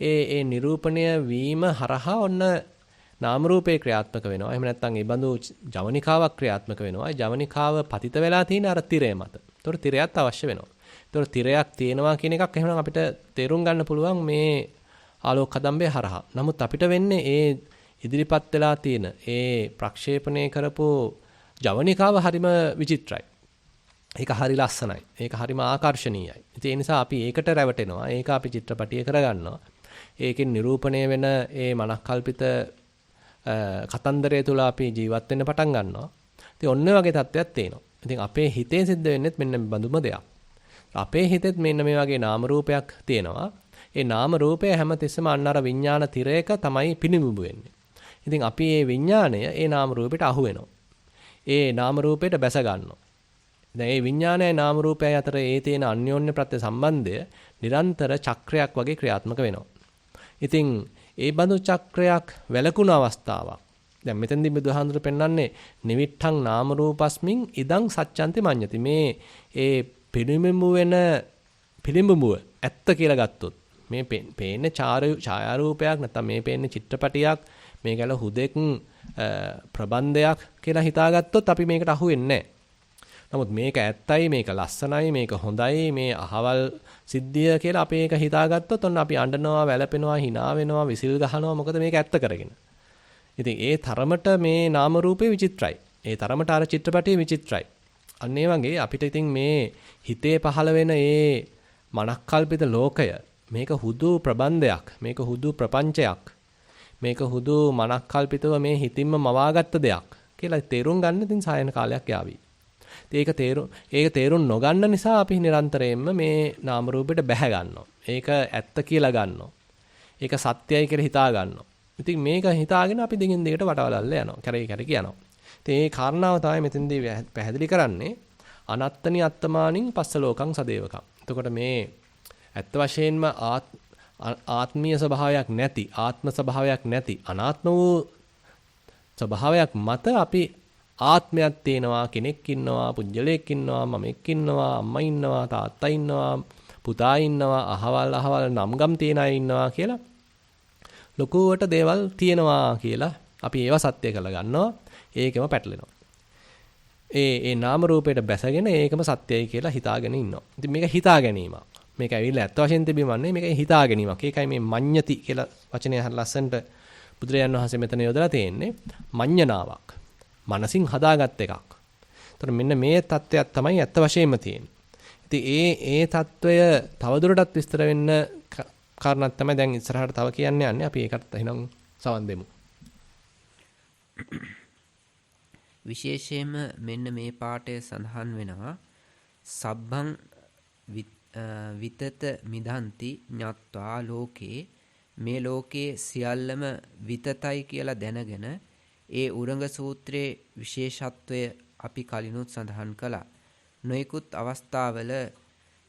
ඒ නිරූපණය වීම හරහා ඔන්න නාම රූපේ ක්‍රියාත්මක වෙනවා. එහෙම නැත්නම් ඒ බඳු ජවනිකාවක් ක්‍රියාත්මක වෙනවා. ඒ ජවනිකාව පතිත වෙලා තියෙන අර තිරය මත. ඒතකොට තිරයක් අවශ්‍ය වෙනවා. ඒතකොට තිරයක් තියෙනවා කියන එකක් එහෙනම් අපිට තේරුම් ගන්න පුළුවන් මේ ආලෝක කදම්බය හරහා. නමුත් අපිට වෙන්නේ ඒ ඉදිරිපත් වෙලා තියෙන ඒ ප්‍රක්ෂේපණය කරපු ජවනිකාව හරිම විචිත්‍රයි. ඒක හරි ලස්සනයි. ඒක හරිම ආකර්ශනීයයි. ඉතින් ඒ නිසා අපි ඒකට රැවටෙනවා. ඒක අපි චිත්‍රපටිය කරගන්නවා. ඒකෙන් නිරූපණය වෙන ඒ මනස්කල්පිත කතන්දරය තුළ අපි ජීවත් වෙන්න පටන් ගන්නවා. ඉතින් ඔන්න වගේ තත්ත්වයක් තියෙනවා. ඉතින් අපේ හිතේ සිද්ධ වෙන්නේත් මෙන්න මේ බඳුම දෙයක්. අපේ හිතෙත් මෙන්න මේ වගේ නාම රූපයක් තියෙනවා. ඒ නාම රූපය හැමතිස්සෙම අන්න අර විඥාන තිරයක තමයි පිනිබුබු වෙන්නේ. ඉතින් අපි මේ විඥාණය ඒ නාම රූපෙට අහු වෙනවා. ඒ නාම රූපයට බැස ගන්නවා. දැන් මේ විඥානයයි නාම රූපයයි අතර ඒ තියෙන අන්‍යෝන්‍ය ප්‍රත්‍ය සම්බන්ධය නිරන්තර චක්‍රයක් වගේ ක්‍රියාත්මක වෙනවා. ඉතින් ඒ බඳු චක්‍රයක් වැළකුණු අවස්ථාවක්. දැන් මෙතෙන්දී බුදුහාඳුර පෙන්වන්නේ නිවිට්ඨං නාම රූපස්මින් ඉදං සච්ඡන්ති මඤ්ඤති. මේ ඒ පිළිඹුව ඇත්ත කියලා ගත්තොත් මේ පේන්නේ ඡායාරූපයක් නැත්නම් මේ පේන්නේ චිත්‍රපටියක් මේක ඇල හුදෙක් ප්‍රබන්ධයක් කියලා හිතාගත්තොත් අපි මේකට අහු වෙන්නේ නැහැ. නමුත් මේක ඇත්තයි මේක ලස්සනයි මේක හොඳයි මේ අහවල් සිද්ධිය කියලා අපි ඒක හිතාගත්තොත් ඔන්න අපි අඬනවා වැළපෙනවා hina වෙනවා විසිල් ගහනවා මොකද මේක ඇත්ත කරගෙන. ඉතින් ඒ තරමට මේ නාම රූපේ විචිත්‍රයි. ඒ තරමට අර චිත්‍රපටිය විචිත්‍රයි. අන්න ඒ වගේ අපිට ඉතින් මේ හිතේ පහළ වෙන ඒ මනක්කල්පිත ලෝකය මේක හුදු ප්‍රබන්ධයක් මේක හුදු ප්‍රපංචයක් මේක හුදු මනක්කල්පිතව මේ හිතින්ම මවාගත්ත දෙයක් කියලා තේරුම් ගන්න ඉතින් සායන කාලයක් යාවි. ඒක තේරුම් නොගන්න නිසා අපි නිරන්තරයෙන්ම මේ නාම රූපෙට බැහැ ගන්නවා. ඒක ඇත්ත කියලා ගන්නවා. ඒක සත්‍යයි කියලා හිතා ගන්නවා. ඉතින් මේක හිතාගෙන අපි දිගින් දිගට වටවලල්ල යනවා. කැරේ යනවා. ඉතින් මේ කාරණාව තමයි මෙතෙන්දී පැහැදිලි කරන්නේ අනත්තනි අත්තමානින් පස්ස ලෝකං සදේවකං. එතකොට මේ ඇත්ත වශයෙන්ම ආත්මීය ස්වභාවයක් නැති, ආත්ම ස්වභාවයක් නැති, අනාත්ම වූ ස්වභාවයක් මත අපි ආත්මයක් තේනවා, කෙනෙක් ඉන්නවා, පුජ්‍යලයක් ඉන්නවා, මමෙක් ඉන්නවා, අම්මා ඉන්නවා, තාත්තා ඉන්නවා, පුතා ඉන්නවා, අහවල් නම්ගම් තියන අය ඉන්නවා කියලා ලොකුවට දේවල් තියෙනවා කියලා අපි ඒවා සත්‍ය කරලා ගන්නවා. ඒකෙම පැටලෙනවා. ඒ නාම රූපයට බැසගෙන ඒකම සත්‍යයි කියලා හිතාගෙන ඉන්නවා. ඉතින් මේක හිතා ගැනීමක්. මේක ඇවිල්ලා ඇත්ත වශයෙන් තිබීමන්නේ මේක හිතා ගැනීමක්. ඒකයි මේ මඤ්ඤති කියලා වචනේ හරිය ලස්සනට බුදුරජාණන් වහන්සේ මෙතන යොදලා තියෙන්නේ. මඤ්ඤණාවක්. මනසින් හදාගත් එකක්. ඒතර මෙන්න මේ தත්වයක් තමයි ඇත්ත වශයෙන්ම තියෙන්නේ. ඉතින් ඒ தত্ত্বය තවදුරටත් විස්තර වෙන්න කාරණාවක් තමයි දැන් ඉස්සරහට තව කියන්න යන්නේ. අපි ඒකට එහෙනම් සවන් දෙමු. විශේෂයෙන්ම මෙන්න මේ පාඩේ සඳහන් වෙනවා සබ්බං විතත මිදන්ති ඤත්වා ලෝකේ මේ ලෝකයේ සියල්ලම විතතයි කියලා දැනගෙන ඒ උරංග සූත්‍රයේ විශේෂත්වය අපි කලිනුත් සඳහන් කළා. නොයෙකුත් අවස්ථාවල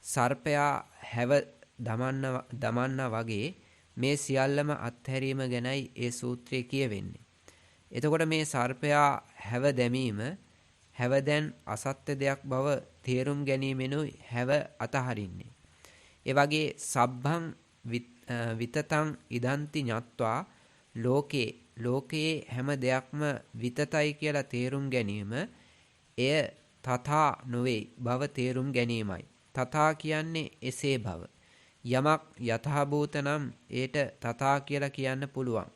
සර්පයා හැව දමන්න වගේ මේ සියල්ලම අත්හැරීම ගැනයි ඒ සූත්‍රයේ කියවෙන්නේ. එතකොට මේ සර්පයා හැව දැමීම හැවදැන් අසත්‍ය දෙයක් බව තේරුම් ගැනීමෙනුයි හැව අතහරින්නේ. ඒ වගේ සබ්බං විතතං ඉදන්ති ඤත්වා ලෝකයේ හැම දෙයක්ම විතතයි කියලා තේරුම් ගැනීම එය තථා නොවේ බව තේරුම් ගැනීමයි. තථා කියන්නේ එසේ බව. යමක් යථාභූත නම් ඒට තථා කියලා කියන්න පුළුවන්.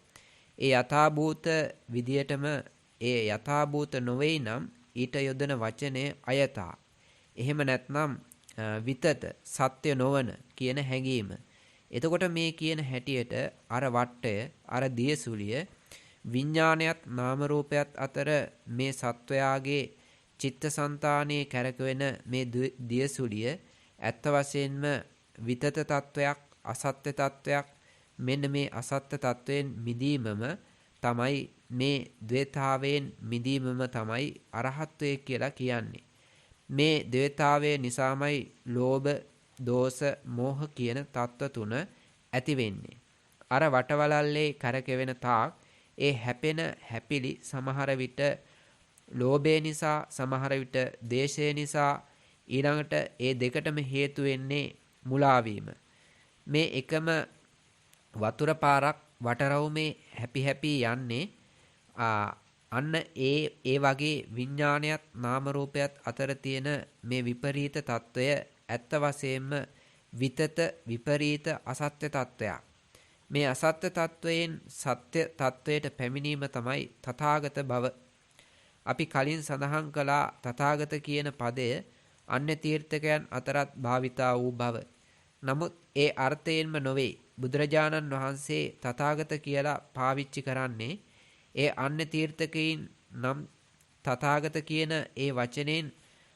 ඒ යථාභූත විදියටම ඒ යථාභූත නොවේ නම් ඊට යොදන වචනය අයථා. එහෙම නැත්නම් විතත සත්‍ය නොවන කියන හැඟීම. එතකොට මේ කියන හැටියට අර වට්ටය අර දියසුලිය විඥානයත් නාම රූපයත් අතර මේ සත්වයාගේ චිත්තසංතානයේ කැරකෙන මේ දියසුලිය ඇත්ත වශයෙන්ම විතත තත්වයක් අසත්‍ය තත්වයක්. මෙන්න මේ අසත්‍ය තත්වයෙන් මිදීමම තමයි මේ ද්වේතාවයෙන් මිදීමම තමයි අරහත්වය කියලා කියන්නේ. මේ ද්වේතාවය නිසාමයි ලෝභ, දෝෂ, මෝහ කියන තත්ත්ව තුන ඇති වෙන්නේ. අර වටවලල්ලේ කරකෙවෙන තාක් ඒ හැපෙන හැපිලි සමහර විට ලෝභය නිසා, සමහර විට දේශය නිසා, ඊළඟට ඒ දෙකටම හේතු වෙන්නේ මුලාවීම. මේ එකම වතුර පාරක් වටරවුමේ හැපි යන්නේ අන්න ඒ වගේ විඥානයත් නාම රූපයත් අතර තියෙන මේ විපරීත తত্ত্বය ඇත්ත වශයෙන්ම විතත විපරීත අසත්‍ය తত্ত্বයක්. මේ අසත්‍ය తত্ত্বයෙන් සත්‍ය తত্ত্বයට පැමිණීම තමයි තථාගත බව. අපි කලින් සඳහන් කළා තථාගත කියන පදය අන්‍ය තීර්ථකයන් අතරත් භාවිතා වූ බව. නමුත් ඒ අර්ථයෙන්ම නොවේ බුදුරජාණන් වහන්සේ තථාගත කියලා පාවිච්චි කරන්නේ. ඒ අන්‍ය තීර්ථකයින් නම් තථාගත කියන ඒ වචනයෙන්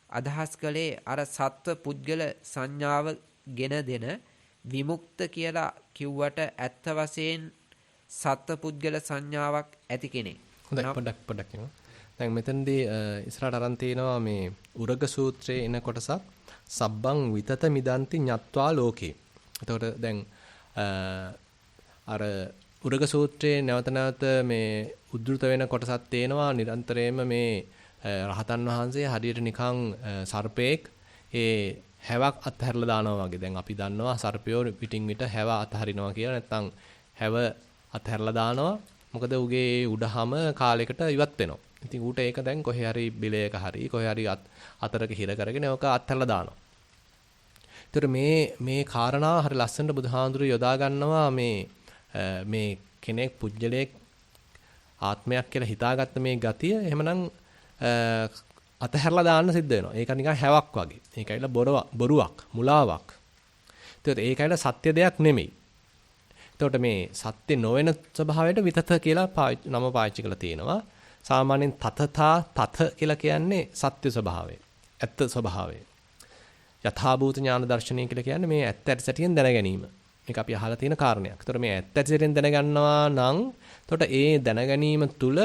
අදහස් කළේ අර සත්ව පුද්ගල සංඥාව ගෙන දෙන විමුක්ත කියලා කිව්වට ඇත්ත වශයෙන් සත්ව පුද්ගල සංඥාවක් ඇති කෙනෙක්. හොඳයි පොඩ්ඩක් කියමු. දැන් මෙතනදී ඉස්සරහට අරන් තිනවා මේ උරග සූත්‍රයේ එන කොටසක් සබ්බං විතත මිදන්ති ඤත්වා ලෝකේ. එතකොට දැන් අර උරග සූත්‍රයේ නැවත මේ උද්දෘත වෙන කොටසක් තේනවා නිරන්තරයෙන්ම මේ රහතන් වහන්සේ හරියට නිකන් සර්පෙක් ඒ හැවක් අත්හැරලා දානවා වගේ. දැන් අපි දන්නවා සර්පයෝ පිටින් විට හැව අත්හරිනවා කියලා. නැත්නම් හැව අත්හැරලා දානවා. මොකද උගේ උඩහම කාලයකට ඉවත් වෙනවා. ඉතින් ඌට ඒක දැන් කොහේ හරි බිලයක හරි කොහේ හරි අතරක හිර කරගෙන ඒක අත්හැරලා දානවා. ඒතර මේ කාරණා හරි ලස්සනට බුදුහාඳුරු යොදා ගන්නවා මේ කෙනෙක් පුජ්‍යලයක් ආත්මයක් කියලා හිතාගත්ත මේ ගතිය එහෙමනම් අතහැරලා දාන්න සිද්ධ වෙනවා. ඒක නිකන් හැවක් වගේ. ඒකයිලා බොරුවක්, මුලාවක්. ඒකයිලා සත්‍ය දෙයක් නෙමෙයි. එතකොට මේ සත්‍ය නොවන ස්වභාවයට විතත කියලා නම පාවිච්චි කරලා තියෙනවා. සාමාන්‍යයෙන් තත කියලා කියන්නේ සත්‍ය ස්වභාවය. ඇත්ත ස්වභාවය. යථාභූත ඥාන දර්ශනය කියලා කියන්නේ මේ ඇත්ත ඇති සැටියෙන් දැන ගැනීම. මේක අපි අහලා තියෙන කාරණයක්. ඒතකොට මේ ඇත්ත ඇති සැටියෙන් දැනගන්නවා නම් එතකොට ඒ දැන ගැනීම තුල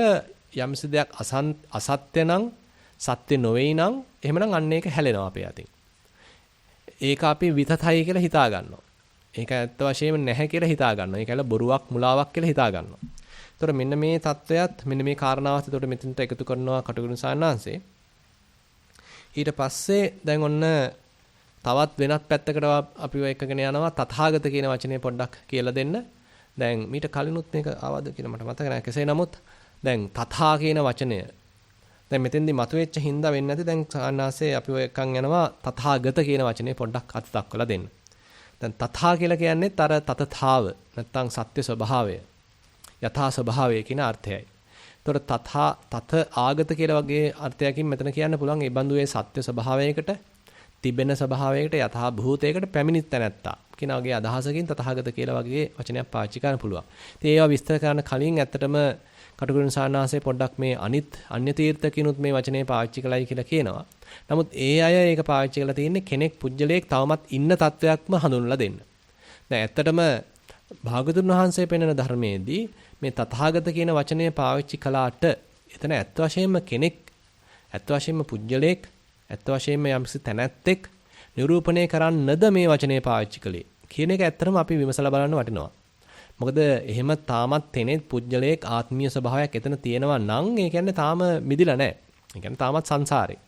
යම්සි දෙයක් අසත්‍ය නම් සත්‍ය නොවේයි නම් එහෙමනම් අන්න ඒක හැලෙනවා අපේ අතින්. ඒක අපි විතතයි කියලා හිතා ගන්නවා. ඒක ඇත්ත වශයෙන්ම නැහැ කියලා හිතා ගන්නවා. ඒකල බොරුවක් මුලාවක් කියලා හිතා ගන්නවා. ඒතර මෙන්න මේ தত্ত্বයත් මෙන්න මේ කාරණාවත් ඒතර මෙතනට එකතු කරනවා කටුකුරු සාන්නාංශේ. ඊට පස්සේ දැන් ඔන්න තවත් වෙනත් පැත්තකට අපිව එකගෙන යනවා තථාගත කියන වචනේ පොඩ්ඩක් කියලා දෙන්න. දැන් මීට කලිනුත් මේක ආවද කියලා මට මතක නැහැ. කෙසේ නමුත් දැන් තථා කියන වචනය දැන් මෙතෙන්දි මතුවෙච්ච හින්දා වෙන්නේ නැති දැන් සාන්නාංශේ අපිව එකන් යනවා තථාගත කියන වචනේ පොඩ්ඩක් අත දක්වලා දෙන්න. දැන් තථා කියලා කියන්නේ අර තතථාව නැත්තම් සත්‍ය ස්වභාවය යථා ස්වභාවය කියන අර්ථයයි. ඒතකොට තථා තත ආගත කියලා වගේ අර්ථයකින් මෙතන කියන්න පුළුවන් ඒ බඳු ඒ සත්‍ය ස්වභාවයකට තිබෙන ස්වභාවයකට යථා භූතයකට පැමිණිච්ච නැත්තා කියන වගේ අදහසකින් තථාගත කියලා වගේ වචනයක් පාවිච්චි කරන්න පුළුවන්. ඉතින් ඒවා විස්තර කරන්න කලින් ඇත්තටම කටුකුරුන් සාන්නාංශේ පොඩ්ඩක් මේ අන්‍ය තීර්ථකිනුත් මේ වචනේ පාවිච්චි කළයි කියලා කියනවා. නමුත් ඒ අය ඒක පාවිච්චි කරලා තියෙන්නේ කෙනෙක් පුජ්‍යලයක් තවමත් ඉන්න තත්වයක්ම හඳුන්වලා දෙන්න. දැන් ඇත්තටම භාගතුන් වහන්සේ පෙන්වන ධර්මයේදී මේ තථාගත කියන වචනය පාවිච්චි කළාට එතන ඇත්ත වශයෙන්ම කෙනෙක් ඇත්ත වශයෙන්ම පුජ්‍යලයක් ඇත්ත වශයෙන්ම යම්කිසි තැනැත්තෙක් නිරූපණය කරන්නද මේ වචනේ පාවිච්චි කළේ කියන එක ඇත්තටම අපි විමසලා බලන්න වටිනවා. මොකද එහෙම තාමත් තෙනෙත් පුජ්‍යලයක් ආත්මීය ස්වභාවයක් එතන තියෙනවා නම් ඒ කියන්නේ තාම මිදිලා නැහැ. ඒ කියන්නේ තාමත් සංසාරේ.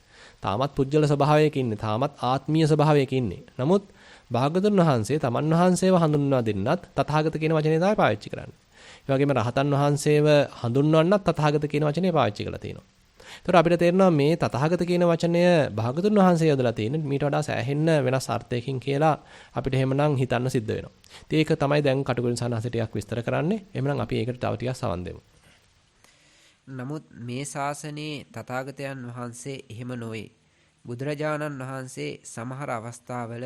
තාමත් පුජ්‍යල ස්වභාවයක ඉන්නේ. තාමත් ආත්මීය ස්වභාවයක ඉන්නේ. නමුත් භාගතුන් වහන්සේ තමන් වහන්සේව හඳුන්වා දෙන්නත් තථාගත කියන වචනේ තමයි පාවිච්චි කරන්නේ. ඒ වගේම රහතන් වහන්සේව හඳුන්වන්නත් තථාගත කියන වචනේ පාවිච්චි කරලා තියෙනවා. ඒතර අපිට තේරෙනවා මේ තථාගත කියන වචනය භාගතුන් වහන්සේ යොදලා තියෙන මීට වඩා සෑහෙන්න වෙනස් අර්ථයකින් කියලා අපිට එහෙමනම් හිතන්න සිද්ධ වෙනවා. ඉතින් ඒක තමයි දැන් කටුකුරුන් සාන්නාංශය ටිකක් විස්තර කරන්නේ. එහෙමනම් අපි ඒකට තව ටිකක් සවන් දෙමු. නමුත් මේ ශාසනයේ තථාගතයන් වහන්සේ එහෙම නොවේ. බුදුරජාණන් වහන්සේ සමහර අවස්ථාවල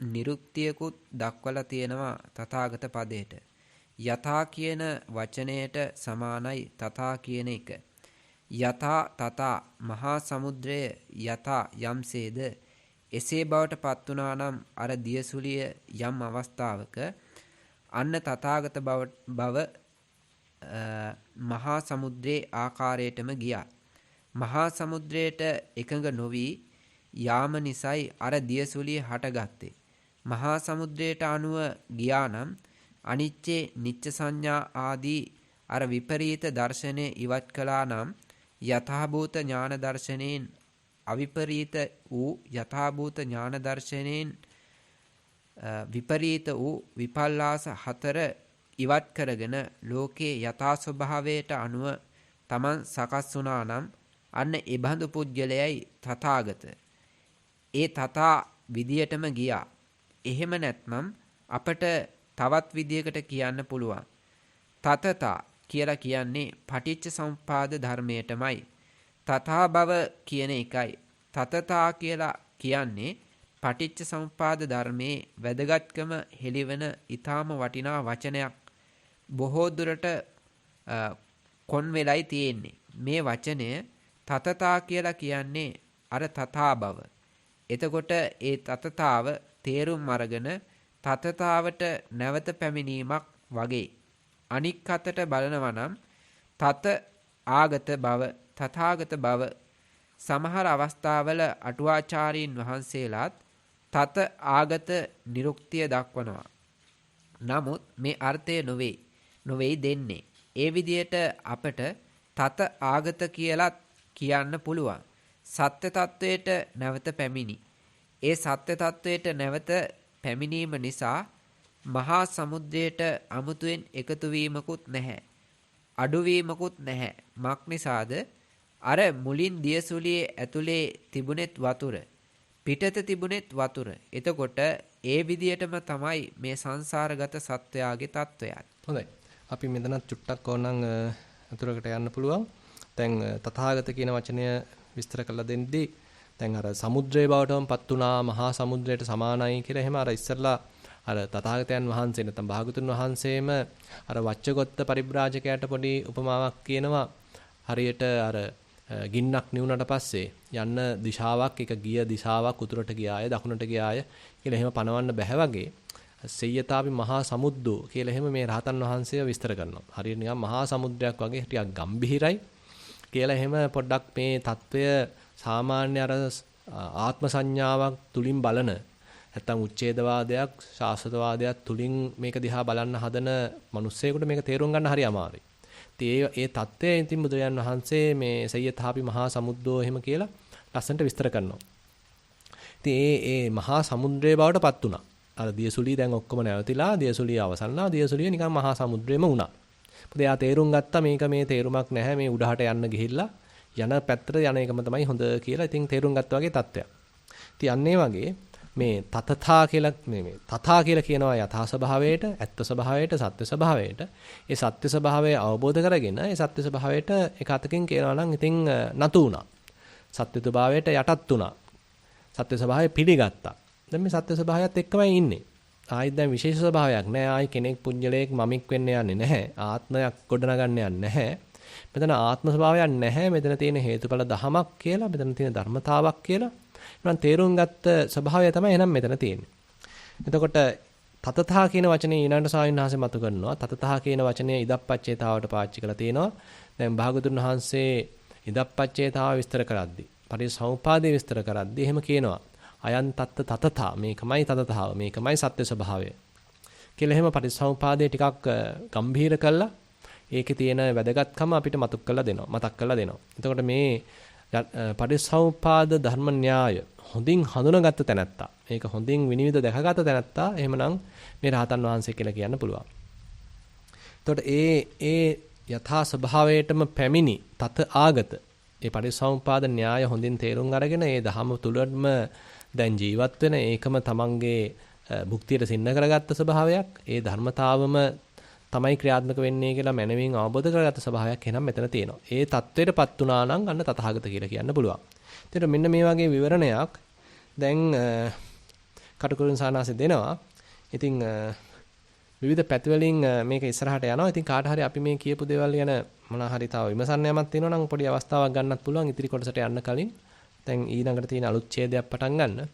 නිරුක්තියකුත් දක්වලා තියෙනවා තථාගත පදයට. යථා කියන වචනයට සමානයි තථා කියන එක. යථා තථා මහා සමුද්‍රය යථා යම්සේද එසේ බවට පත් වුණා නම් අර දියසුලිය යම් අවස්ථාවක අන්න තථාගත බව මහා සමුද්‍රයේ ආකාරයටම ගියා. මහා සමුද්‍රයට එකඟ නොවි යාම නිසයි අර දියසුලිය හටගත්තේ. මහා සමුද්‍රයට අනුව ගියා නම් අනිච්චේ නිච්ච සංඥා ආදී අර විපරීත දර්ශනය ඉවත් කළා නම් යථාභූත ඥාන දර්ශනයෙන් අවිපරීත වූ යථාභූත ඥාන දර්ශනයෙන් විපරීත වූ විපල්ලාස හතර ඉවත් කරගෙන ලෝකේ යථා ස්වභාවයට අනුව තමන් සකස් වුණා නම් අන්න එබඳු පුජ්‍යලයයි තථාගත. ඒ තථා විදියටම ගියා. එහෙම නැත්නම් අපට තවත් විදියකට කියන්න පුළුවන්. තතතා කියලා කියන්නේ පටිච්ච සමුප්පාද ධර්මයටමයි. තථා භව කියන එකයි. තතතා කියලා කියන්නේ පටිච්ච සමුප්පාද ධර්මයේ වැදගත්කම හෙළිවන ඊටාම වටිනා වචනයක්. බොහෝ දුරට කොන් වෙලයි තියෙන්නේ. මේ වචනය තතතා කියලා කියන්නේ අර තථා භව. එතකොට ඒ තතතාව තේරුම් අරගෙන තතතාවට නැවත පැමිණීමක් වගේ. අනික් අතට බලනවා නම් තත ආගත බව තථාගත බව සමහර අවස්ථාවල අටුවාචාරීන් වහන්සේලාත් තත ආගත නිරුක්තිය දක්වනවා. නමුත් මේ අර්ථය නොවේ දෙන්නේ. ඒ විදිහට අපට තත ආගත කියලත් කියන්න පුළුවන්. සත්‍ය තත්වයට නැවත පැමිණි. ඒ සත්‍ය තත්වයට නැවත පැමිණීම නිසා මහා සමුද්‍රයට අමුතුවෙන් එකතු වීමකුත් නැහැ. අඩුවීමකුත් නැහැ. මක් නිසාද? අර මුලින් දියසුලියේ ඇතුලේ තිබුණෙත් වතුර. පිටත තිබුණෙත් වතුර. එතකොට ඒ විදියටම තමයි මේ සංසාරගත සත්වයාගේ තත්වයත්. හොඳයි. අපි මෙතනත් චුට්ටක් ඕනනම් අතුරකට යන්න පුළුවන්. දැන් තථාගත කියන වචනය විස්තර කරලා දෙද්දී දැන් අර සමුද්‍රයේ බවටම පත් වුණා මහා සමුද්‍රයට සමානයි කියලා එහෙම අර ඉස්සරලා අර තථාගතයන් වහන්සේ නැත්නම් භාගතුන් වහන්සේම අර වච්චගොත්ත පරිබ්‍රාජකයාට පොඩි උපමාවක් කියනවා. හරියට අර ගින්නක් නිවුනට පස්සේ යන්න දිශාවක් එක ගිය දිශාවක් උතුරට ගියාය දකුණට ගියාය කියලා එහෙම පනවන්න බෑ වගේ සෙය්‍යතාපි මහා සමුද්දෝ කියලා එහෙම මේ රහතන් වහන්සේව විස්තර කරනවා. හරියට නිකන් මහා සමුද්‍රයක් වගේ ටිකක් ගම්භීරයි කියලා එහෙම පොඩ්ඩක් මේ తত্ত্বය සාමාන්‍ය අර ආත්ම සංඥාවක් තුලින් බලන නැත්තම් උච්ඡේදවාදයක්, ශාස්ත්‍රවාදයක් තුලින් මේක දිහා බලන්න හදන මිනිස්සෙකුට මේක තේරුම් ගන්න හරි අමාරුයි. ඉතින් ඒ தත්ත්වය ඉතින් බුදුරජාන් වහන්සේ මේ සය්‍යතාපි මහා සමුද්‍රෝ එහෙම කියලා ලස්සනට විස්තර කරනවා. ඉතින් ඒ මහා සමුද්‍රයේ බවට පත් වුණා. අර දියසුලිය දැන් ඔක්කොම නැවතිලා දියසුලිය අවසන්නා දියසුලිය නිකන් මහා සමුද්‍රෙම වුණා. මොකද එයා තේරුම් ගත්තා මේක මේ තේරුමක් නැහැ මේ උඩහට යන්න ගිහිල්ලා යන පැත්තට යන එකම තමයි හොඳ කියලා. ඉතින් තේරුම් ගත්තා වගේ තත්ත්වයක්. ඉතින් අන්න ඒ වගේ මේ තතථා කියලා මේ තථා කියලා කියනවා යථා ස්වභාවයට, ඇත්ත ස්වභාවයට, සත්‍ය ස්වභාවයට. ඒ සත්‍ය ස්වභාවය අවබෝධ කරගෙන ඒ සත්‍ය ස්වභාවයට එක අතකින් කියනවා නම් ඉතින් නතු වුණා. සත්‍ය ස්වභාවයට යටත් වුණා. සත්‍ය ස්වභාවය පිළිගත්තා. දැන් මේ සත්‍ය ස්වභාවයත් එක්කමයි ඉන්නේ. ආයිත් දැන් විශේෂ ස්වභාවයක් නෑ. ආයි කෙනෙක් පුඤ්ජලයක් මමික් වෙන්න යන්නේ නැහැ. ආත්මයක් ගොඩනගන්න යන්නේ නැහැ. මෙතන ආත්ම ස්වභාවයක් නැහැ. මෙතන තියෙන හේතුඵල දහමක් කියලා, මෙතන තියෙන ධර්මතාවක් කියලා. මම තේරුම් ගත්ත ස්වභාවය තමයි එහෙනම් මෙතන තියෙන්නේ. එතකොට තතථා කියන වචනේ ඊළඟට ස්වාමීන් වහන්සේ මතු කරනවා. තතථා කියන වචනය ඉදප්පච්චේතාවට පාවිච්චි කරලා තියෙනවා. දැන් භාගතුන් වහන්සේ ඉදප්පච්චේතාව විස්තර කරද්දී, පරිසම්පාදේ විස්තර කරද්දී එහෙම කියනවා. අයන් තත්ත තතථා මේකමයි තතථාව මේකමයි සත්‍ය ස්වභාවය කියලා එහෙම පරිසම්පාදේ ටිකක් ගම්භීර කළා. ඒකේ තියෙන වැදගත්කම අපිට මතක් කරලා දෙනවා. එතකොට මේ පරිසම්පාද ධර්ම න්‍යාය හොඳින් හඳුනාගත්ත තැනැත්තා. මේක හොඳින් විනිවිද දැකගත තැනැත්තා. එහෙමනම් මේ රහතන් වහන්සේ කියලා කියන්න පුළුවන්. එතකොට ඒ යථා ස්වභාවයටම පැමිණි තත ආගත. ඒ පරිසම්පාද න්‍යාය හොඳින් තේරුම් අරගෙන ඒ ධහම තුලම දැන් ජීවත් වෙන ඒකම තමන්ගේ භුක්තියට සින්න කරගත්ත ස්වභාවයක්. ඒ ධර්මතාවම තමයි ක්‍රියාත්මක වෙන්නේ කියලා මනමින් අවබෝධ කරගත්ත ස්වභාවයක් එනම් මෙතන තියෙනවා. ඒ தത്വෙටපත් වුණා නම් අන්න තථාගත කියලා කියන්න පුළුවන්. ඒතර මෙන්න මේ වගේ විවරණයක් දැන් කටුකුරුන් සානාසෙ දෙනවා. ඉතින් විවිධ පැතිවලින් මේක ඉස්සරහට යනවා. ඉතින් කාට හරි අපි මේ කියපු දේවල් ගැන මොනවා හරි තව විමසන්න යමක් තියෙනවා නම් පොඩි අවස්ථාවක් ගන්නත් පුළුවන් ඉතිරි කොටසට යන්න කලින්. දැන් ඊළඟට තියෙන අලුත් ඡේදයක් පටන් ගන්න.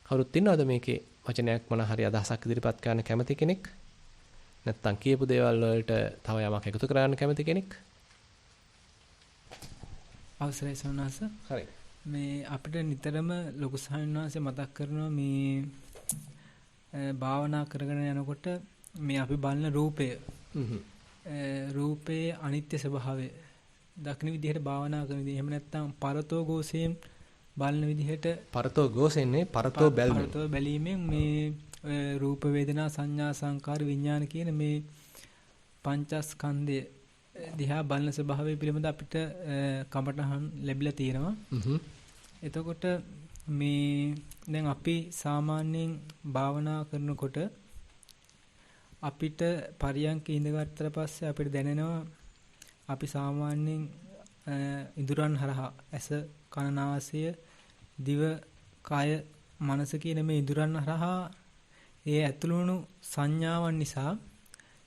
කවුරුත් ඉන්නවද මේකේ වචනයක් මොනවා හරි අදහසක් ඉදිරිපත් කරන්න කැමති කෙනෙක්? නැත්තම් කියපු දේවල් වලට තව යමක් එකතු කරගන්න කැමති කෙනෙක්? අවසරයි සෝනාස. හරි. මේ අපිට නිතරම ලොකු සාහිණාංශය මතක් කරනවා මේ භාවනා කරගෙන යනකොට මේ අපි බලන රූපය. රූපයේ අනිත්‍ය ස්වභාවය දක්න විදිහට භාවනා කරන විදිහ. එහෙම නැත්නම් පරතෝ ගෝසයෙන් බලන විදිහට පරතෝ ගෝසෙන්නේ පරතෝ බැල්මෙන්. පරතෝ බැලීමෙන් මේ රූප වේදනා සංඥා සංකාර විඥාන කියන මේ පංචස්කන්ධය දිහා බලන ස්වභාවය පිළිබඳ අපිට කමටහන් ලැබිලා තියෙනවා. එතකොට මේ දැන් අපි සාමාන්‍යයෙන් භාවනා කරනකොට අපිට පරියන්ක ඉඳගත්තට පස්සේ අපිට දැනෙනවා අපි සාමාන්‍යයෙන් ඉඳුරන් හරහා ඇස කන නාසය දිව කය මනස කියන මේ ඉඳුරන් හරහා ඒ ඇතුළු වුණු සංඥාවන් නිසා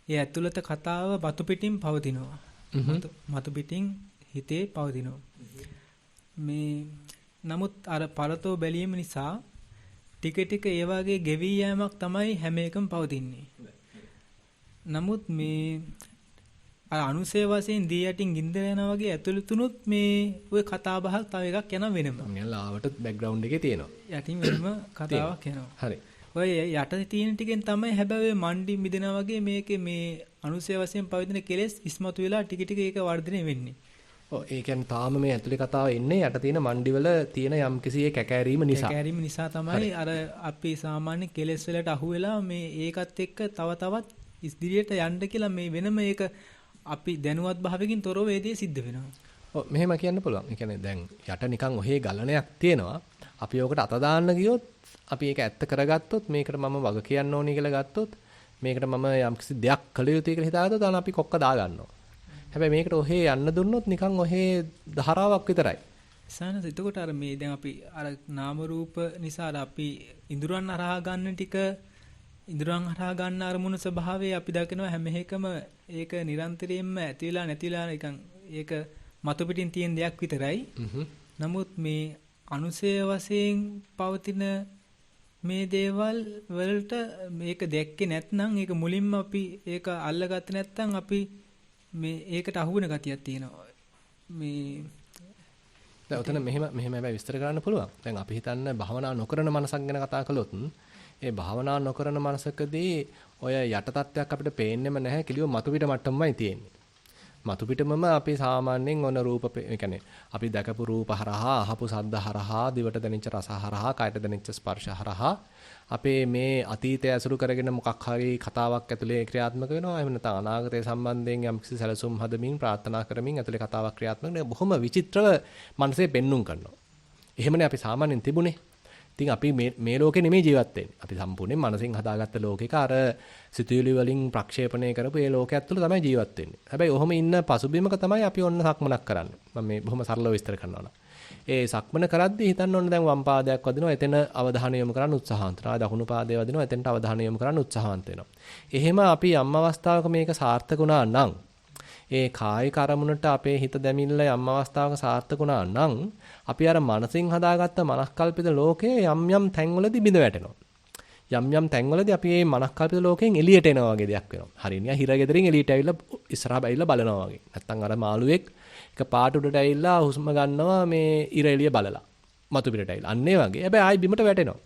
ඒ ඇතුළත කතාව මතු පිටින් පවතිනවා. මතු පිටින් හිතේ පවතිනවා. මේ නමුත් අර පරතෝ බැලීම නිසා ටික ටික ඒ වගේ ගෙවි යෑමක් තමයි හැම එකම පවතින්නේ. නමුත් මේ අර අනුසය වශයෙන් දී යටින් ගින්දර යනවා වගේ ඇතුළතුනොත් මේ ওই කතා බහක් තව එකක් යනවා වෙනම. ලාවට බෑග්ග්‍රවුන්ඩ් එකේ තියෙනවා. යටින් වෙනම කතාවක් යනවා. හරි. ඔය යට තියෙන ටිකෙන් තමයි හැබැයි මණ්ඩි මිදෙනා වගේ මේකේ මේ අනුසය වශයෙන් පවතින කෙලෙස් ඉස්මතු වෙලා ටික ටික ඒක වර්ධනය වෙන්නේ. ඔව් ඒ කියන්නේ තාම මේ ඇතුලේ කතාව එන්නේ යට තියෙන මණ්ඩිවල තියෙන යම්කිසි කැකෑරීම නිසා. කැකෑරීම නිසා තමයි අර අපි සාමාන්‍ය කෙලෙස් වලට අහු වෙලා මේ ඒකත් එක්ක තව තවත් ඉදිරියට යන්න කියලා මේ වෙනම ඒක අපි දැනුවත් භාවයකින් තොරව ඒ දේ සිද්ධ වෙනවා. ඔව් මෙහෙම කියන්න පුළුවන්. ඒ කියන්නේ දැන් යට නිකන් ඔහේ ගලණයක් තියෙනවා. අපි ඕකට අත දාන්න ගියොත් අපි ඒක ඇත්ත කරගත්තොත් මේකට මම වග කියන්න ඕනේ කියලා ගත්තොත් මේකට මම යම්කිසි දෙයක් කළ යුතුයි කියලා හිතාගත්තොත් අන්න අපි කොක්ක දා ගන්නවා. හැබැයි මේකට ඔහේ යන්න දුන්නොත් නිකන් ඔහේ ධාරාවක් විතරයි. සානස එතකොට අර මේ දැන් අපි අර නාම රූප නිසා අර අපි ඉඳුරන් හරහා ගන්න ටික ඉඳුරන් හරහා ගන්න අරමුණු ස්වභාවය අපි දකිනවා හැම එකම ඒක නිරන්තරයෙන්ම ඇති වෙලා නැති වෙලා නිකන් ඒක මතු පිටින් තියෙන දෙයක් විතරයි. නමුත් මේ අනුසය වශයෙන් පවතින මේ දේවල් වලට මේක දැක්කේ නැත්නම් ඒක මුලින්ම අපි ඒක අල්ලගත්තේ නැත්නම් අපි මේ ඒකට අහු වෙන ගතියක් තියෙනවා. මේ දැන් උතන මෙහෙම හැබැයි විස්තර කරන්න පුළුවන්. දැන් අපි හිතන්න භාවනා නොකරන මනසක් ගැන කතා කළොත් ඒ භාවනා නොකරන මනසකදී ඔය යට තත්ත්වයක් අපිට පේන්නෙම නැහැ. කිලියෝ මතු පිට මට්ටමමයි තියෙන්නේ. මතු පිටමම අපි සාමාන්‍යයෙන් ඔන රූප ඒ කියන්නේ අපි දැකපු රූප හරහා, අහපු ශබ්ද හරහා, දිවට දැනෙච්ච රස හරහා, කයට දැනෙච්ච ස්පර්ශ හරහා අපේ මේ අතීතය ඇසුරු කරගෙන මොකක් හරි කතාවක් ඇතුලේ ක්‍රියාත්මක වෙනවා. එහෙම නැත්නම් අනාගතය සම්බන්ධයෙන් යම්කිසි සැලසුම් හදමින් ප්‍රාර්ථනා කරමින් ඇතුලේ කතාවක් ක්‍රියාත්මක වෙනවා. බොහොම විචිත්‍රව මනසේ පෙන්눔 කරනවා. එහෙමනේ අපි සාමාන්‍යයෙන් තිබුණේ. ඉතින් අපි මේ ලෝකේ නෙමෙයි ජීවත් වෙන්නේ. අපි සම්පූර්ණයෙන් මනසින් හදාගත්ත ලෝකයක අර සිතුවිලි වලින් ප්‍රක්ෂේපණය කරපු ඒ ලෝකයක් තුළ තමයි ජීවත් වෙන්නේ. හැබැයි ඔහොම ඉන්න පසුබිමක තමයි අපි ඔන්න සක්මනක් කරන්නේ. මම මේ බොහොම සරලව විස්තර කරනවා නම්. ඒ සක්මන කරද්දී හිතන්න ඕන දැන් වම් පාදයක් වදිනවා. එතන අවධානය යොමු කරන්න උත්සාහන්ත වෙනවා. දකුණු පාදය වදිනවා. එතනට අවධානය යොමු කරන්න උත්සාහන්ත වෙනවා. එහෙම අපි යම් අවස්ථාවක මේක සාර්ථක වුණා නම් ඒ කායික අරමුණට අපේ හිත දැමිල්ල යම් අවස්ථාවක සාර්ථක වුණා නම් අපි අර මනසින් හදාගත්ත මනස්කල්පිත ලෝකයේ යම් යම් තැන්වලදී බිඳ වැටෙනවා. යම් යම් තැන්වලදී අපි මේ මනස්කල්පිත ලෝකයෙන් එළියට එනවා වගේ දෙයක් වෙනවා. හරියනියා හිරගෙදරින් එළියට ඇවිල්ලා ඉස්සරහා බැවිලා බලනවා වගේ. නැත්තම් අර මාළුවෙක් එක පාට උඩට ඇවිල්ලා හුස්ම ගන්නවා මේ ඉර එළිය බලලා. මතු පිටට ඇවිල්ලා. අන්න ඒ වගේ. හැබැයි ආයි බිමට වැටෙනවා.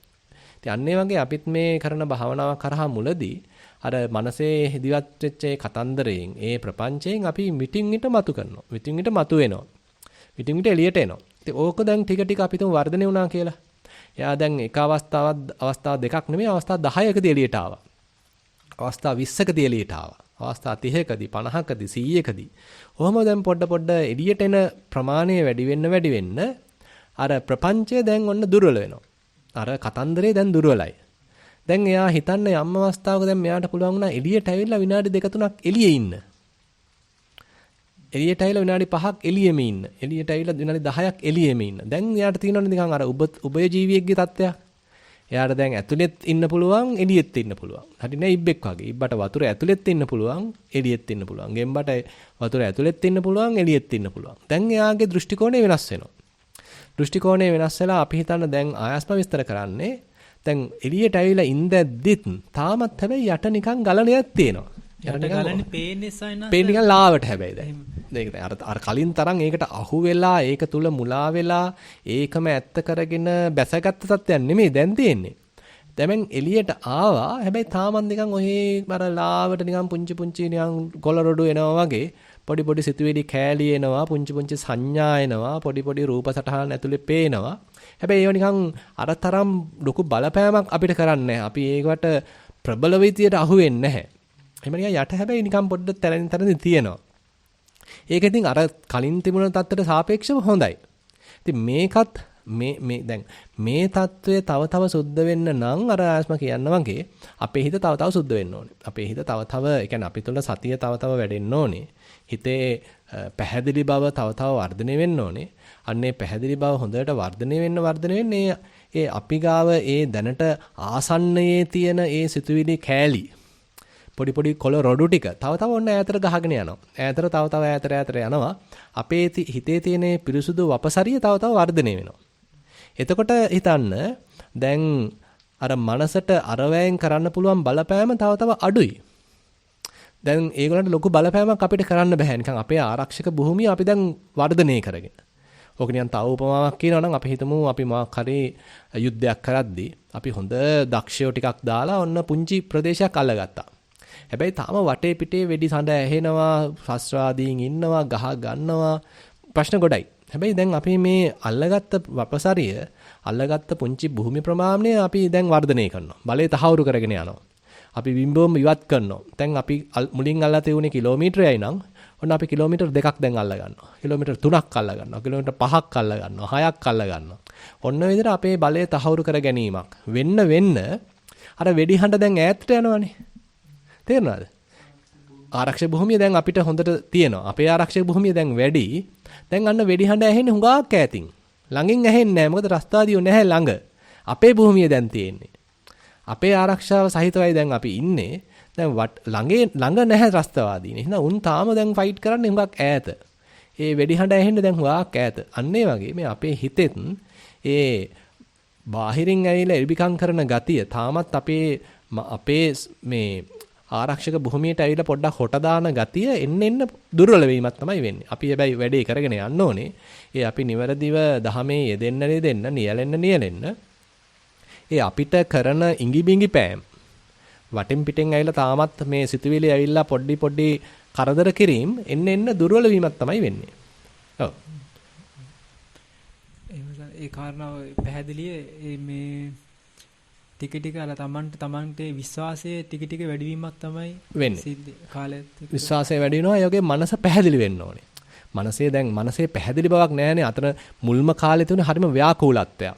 ඉතින් අන්න ඒ වගේ අපිත් මේ කරන භාවනාව කරා මුලදී අර මනසේ හිදිවත් වෙච්ච ඒ කතන්දරයෙන් ඒ ප්‍රපංචයෙන් අපි මිටින් මිට මතු කරනවා. මිටින් මිට මතු වෙනවා. මිටින් මිට එළියට එනවා. ඉතින් ඕක දැන් ටික ටික අපි තුන් වර්ධනය වුණා කියලා. එයා දැන් එක අවස්ථා දෙකක් නෙමෙයි අවස්ථා 10කදී එළියට ආවා. අවස්ථා 20කදී එළියට ආවා. අවස්ථා 30කදී 50කදී 100කදී. ඔහොම දැන් පොඩ එළියට එන ප්‍රමාණය වැඩි වෙන්න අර ප්‍රපංචය දැන් ඔන්න දුර්වල වෙනවා. අර කතන්දරේ දැන් දුර්වලයි. දැන් එයා හිතන්නේ යම් අවස්ථාවක දැන් මෙයාට පුළුවන් වුණා එළියට ඇවිල්ලා විනාඩි 2-3ක් එළියේ ඉන්න. එළියට ඇවිල්ලා විනාඩි 5ක් එළියෙම ඉන්න. එළියට ඇවිල්ලා විනාඩි 10ක් එළියෙම ඉන්න. දැන් එයාට තියෙනවනේ නිකන් අර උභය ජීවියෙක්ගේ තත්ත්වයක්. එයාට දැන් ඇතුළෙත් ඉන්න පුළුවන් එළියෙත් ඉන්න පුළුවන්. හරි නේ ඉබ්බෙක් වගේ. ඉබ්බට වතුර ඇතුළෙත් ඉන්න පුළුවන් එළියෙත් ඉන්න පුළුවන්. ගෙම්බට වතුර ඇතුළෙත් ඉන්න පුළුවන් එළියෙත් ඉන්න පුළුවන්. දැන් එයාගේ දෘෂ්ටි කෝණය වෙනස් වෙනවා. දෘෂ්ටි කෝණය වෙනස් වෙලා අපි හිතන්න දැන් ආයස්ම විස්තර කරන්නේ දැන් එළියට ඇවිල්ලා ඉඳද්දිත් තාමත් හැබැයි යට නිකන් ගලණයක් තියෙනවා. යට ගලන්නේ පේන්නේ සයින්ස්. පේන්නේ නිකන් ලාවට හැබැයි දැන්. ඒක අර කලින් තරම් ඒකට අහු වෙලා ඒක තුල මුලා වෙලා ඒකම ඇත්ත කරගෙන බැසගත්ත තත්ත්වයක් නෙමෙයි දැන් තියෙන්නේ. දැන් එළියට ආවා හැබැයි තාමත් නිකන් ඔහේ අර ලාවට නිකන් පුංචි නිකන් කොළරොඩු එනවා වගේ පොඩි සිතුවිලි කෑලි එනවා පුංචි සංඥා එනවා පොඩි රූප සටහන් ඇතුලේ පේනවා. හැබැයි ඒව නිකන් අර තරම් ලොකු බලපෑමක් අපිට කරන්නේ නැහැ. අපි ඒකට ප්‍රබල විදියට අහු වෙන්නේ නැහැ. එහෙම නිකන් යට හැබැයි නිකන් පොඩ්ඩක් තරමින් තියෙනවා. ඒක ඉතින් අර කලින් තිබුණ තත්ත්වයට සාපේක්ෂව හොඳයි. ඉතින් මේකත් මේ දැන් මේ தত্ত্বය තව සුද්ධ වෙන්න නම් අර ආස්ම කියන්න වගේ අපේ හිත තව සුද්ධ වෙන්න ඕනේ. අපේ හිත තව ඒ කියන්නේ අපි තුළ සතිය තව වැඩෙන්න ඕනේ. හිතේ පැහැදිලි බව තව වර්ධනය වෙන්න ඕනේ. අන්නේ පැහැදිලි බව හොඳට වර්ධනය වෙන්නේ ඒ අපි ගාව ඒ දැනට ආසන්නයේ තියෙන ඒ සිතුවිලි කෑලි පොඩි කොළ රොඩු ටික තව ඔන්න ඈතට ගහගෙන යනවා. ඈතට තව ඈතට යනවා. අපේ හිතේ තියෙන පිරිසුදු වපසරිය තව වර්ධනය වෙනවා. එතකොට හිතන්න දැන් අර මනසට අරවැයෙන් කරන්න පුළුවන් බලපෑම තව අඩුයි. දැන් ඒගොල්ලන්ට ලොකු බලපෑමක් අපිට කරන්න බෑ. නිකන් අපේ ආරක්ෂක භූමිය අපි දැන් වර්ධනය කරගෙන. ඕක නිකන් තව උපමාවක් කියනවා නම් අපි හිතමු අපි මොකක් හරි යුද්ධයක් කරද්දී අපි හොඳ දක්ෂයෝ ටිකක් දාලා ඔන්න පුංචි ප්‍රදේශයක් අල්ලගත්තා. හැබැයි තාම වටේ පිටේ වෙඩි සඳ ඇහෙනවා, ශස්ත්‍රාදීන් ඉන්නවා, ගහ ගන්නවා, ප්‍රශ්න ගොඩයි. හැබැයි දැන් අපි මේ අල්ලගත්ත වපසරිය, අල්ලගත්ත පුංචි භූමි ප්‍රමාණය අපි දැන් වර්ධනය කරනවා. බලය තහවුරු කරගෙන යනවා. අපි විම්බෝම ඉවත් කරනවා. දැන් අපි මුලින් අල්ලා තියුනේ කිලෝමීටරයයි නම් ඔන්න අපි කිලෝමීටර් 2ක් දැන් අල්ලා ගන්නවා. කිලෝමීටර් 3ක් අල්ලා ගන්නවා. කිලෝමීටර් 5ක් අල්ලා ගන්නවා. 6ක් අල්ලා ගන්නවා. ඔන්න ඔය විදිහට අපේ බලය තහවුරු කර ගැනීමක් වෙන්න අර වෙඩි හඬ දැන් ඈතට යනවනේ. තේරුණාද? ආරක්ෂක භූමිය දැන් අපිට හොඳට තියෙනවා. අපේ ආරක්ෂක භූමිය දැන් වැඩි. දැන් අන්න වෙඩි හඬ ඇහෙන්නේ හුඟක් ඈතින්. ළඟින් ඇහෙන්නේ නැහැ. මොකද රස්තාදියෝ නැහැ ළඟ. අපේ භූමිය දැන් තියෙන්නේ. අපේ ආරක්ෂාව සහිතවයි දැන් අපි ඉන්නේ. දැන් ළඟ නැහැ රස්තවාදීන්. එහෙනම් උන් තාම දැන් ෆයිට් කරන්නේ හුඟක් ඈත. ඒ වෙඩි හඬ ඇහෙන්නේ දැන් හුඟක් ඈත. අන්න ඒ වගේ මේ අපේ හිතෙත් ඒ බාහිරින් ඇවිල්ලා ඉරිබිකම් කරන ගතිය තාමත් අපේ මේ ආරක්ෂක භූමියට ඇවිල්ලා පොඩ්ඩක් හොට දාන ගතිය එන්න දුර්වල වීමක් තමයි වෙන්නේ. අපි හැබැයි වැඩේ කරගෙන යන්න ඕනේ. ඒ අපි නිවැරදිව දහමේ යෙදෙන්න නියැලෙන්න ඒ අපිට කරන ඉඟිබිඟි පෑම් වටින් පිටෙන් ඇවිල්ලා තාමත් මේ සිතුවිලි ඇවිල්ලා පොඩි කරදර කිරීම එන්න දුර්වල වීමක් තමයි වෙන්නේ. ඔව්. ඒ කාරණාව පැහැදිලිය මේ ටික අර තමන්ට විශ්වාසය ටික වැඩි වීමක් තමයි වෙන්නේ. කාලයත් විශ්වාසය වැඩි වෙනවා. ඒ වගේ මනස පැහැදිලි වෙන්න ඕනේ. මනසේ පැහැදිලි බවක් නැහැනේ. අතන මුල්ම කාලේ තුනේ හරිම ව්‍යාකූලත්වයක්.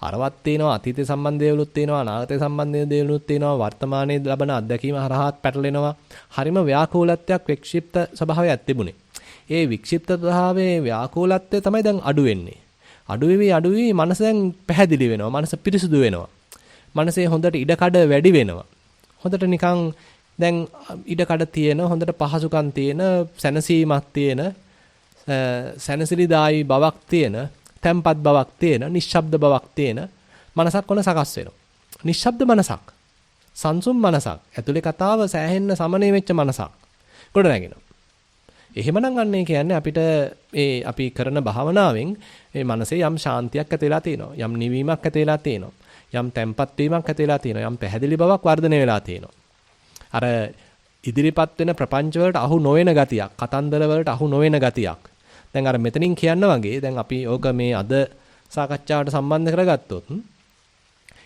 අරවත් තියෙනවා, අතීතේ සම්බන්ධ දේවලුත් තියෙනවා, අනාගතේ සම්බන්ධ දේවලුත් තියෙනවා, වර්තමානයේ ලබන අත්දැකීම හරහාත් පැටලෙනවා. හරිම ව්‍යාකූලත්වයක් වික්ෂිප්ත ස්වභාවයක් තිබුණේ. ඒ වික්ෂිප්ත ස්වභාවයේ ව්‍යාකූලත්වය තමයි දැන් අඩු වෙන්නේ. අඩු වෙවි මනස දැන් පැහැදිලි වෙනවා. මනස පිරිසුදු වෙනවා. මනසේ හොඳට ඉඩකඩ වැඩි වෙනවා. හොඳට නිකන් දැන් ඉඩකඩ තියෙන, හොඳට පහසුකම් තියෙන, සැනසීමක් තියෙන, සැනසිලිදායි බවක් තියෙන, තැම්පත් බවක් තියෙන, නිශ්ශබ්ද බවක් තියෙන මනසක් ඔන්න සකස් වෙනවා. නිශ්ශබ්ද මනසක්, සංසුම් මනසක්, ඇතුලේ කතාව සෑහෙන්න සමනය වෙච්ච මනසක් ගොඩ නැගෙනවා. එහෙමනම් අන්න ඒ කියන්නේ අපිට අපි කරන භාවනාවෙන් මේ මනසේ යම් ශාන්තියක් ඇති වෙලා තියෙනවා. යම් නිවීමක් ඇති වෙලා තියෙනවා. යම් තැම්පත් වීමක් ඇති වෙලා තියෙනවා. යම් පැහැදිලි බවක් වර්ධනය වෙලා තියෙනවා. අර ඉදිරිපත් වෙන ප්‍රපංච වලට අහු නොවන ගතියක්, කතන්දර වලට අහු නොවන ගතියක්. දැන් අර මෙතනින් කියන්න වගේ දැන් අපි ඕක මේ අද සාකච්ඡාවට සම්බන්ධ කරගත්තොත්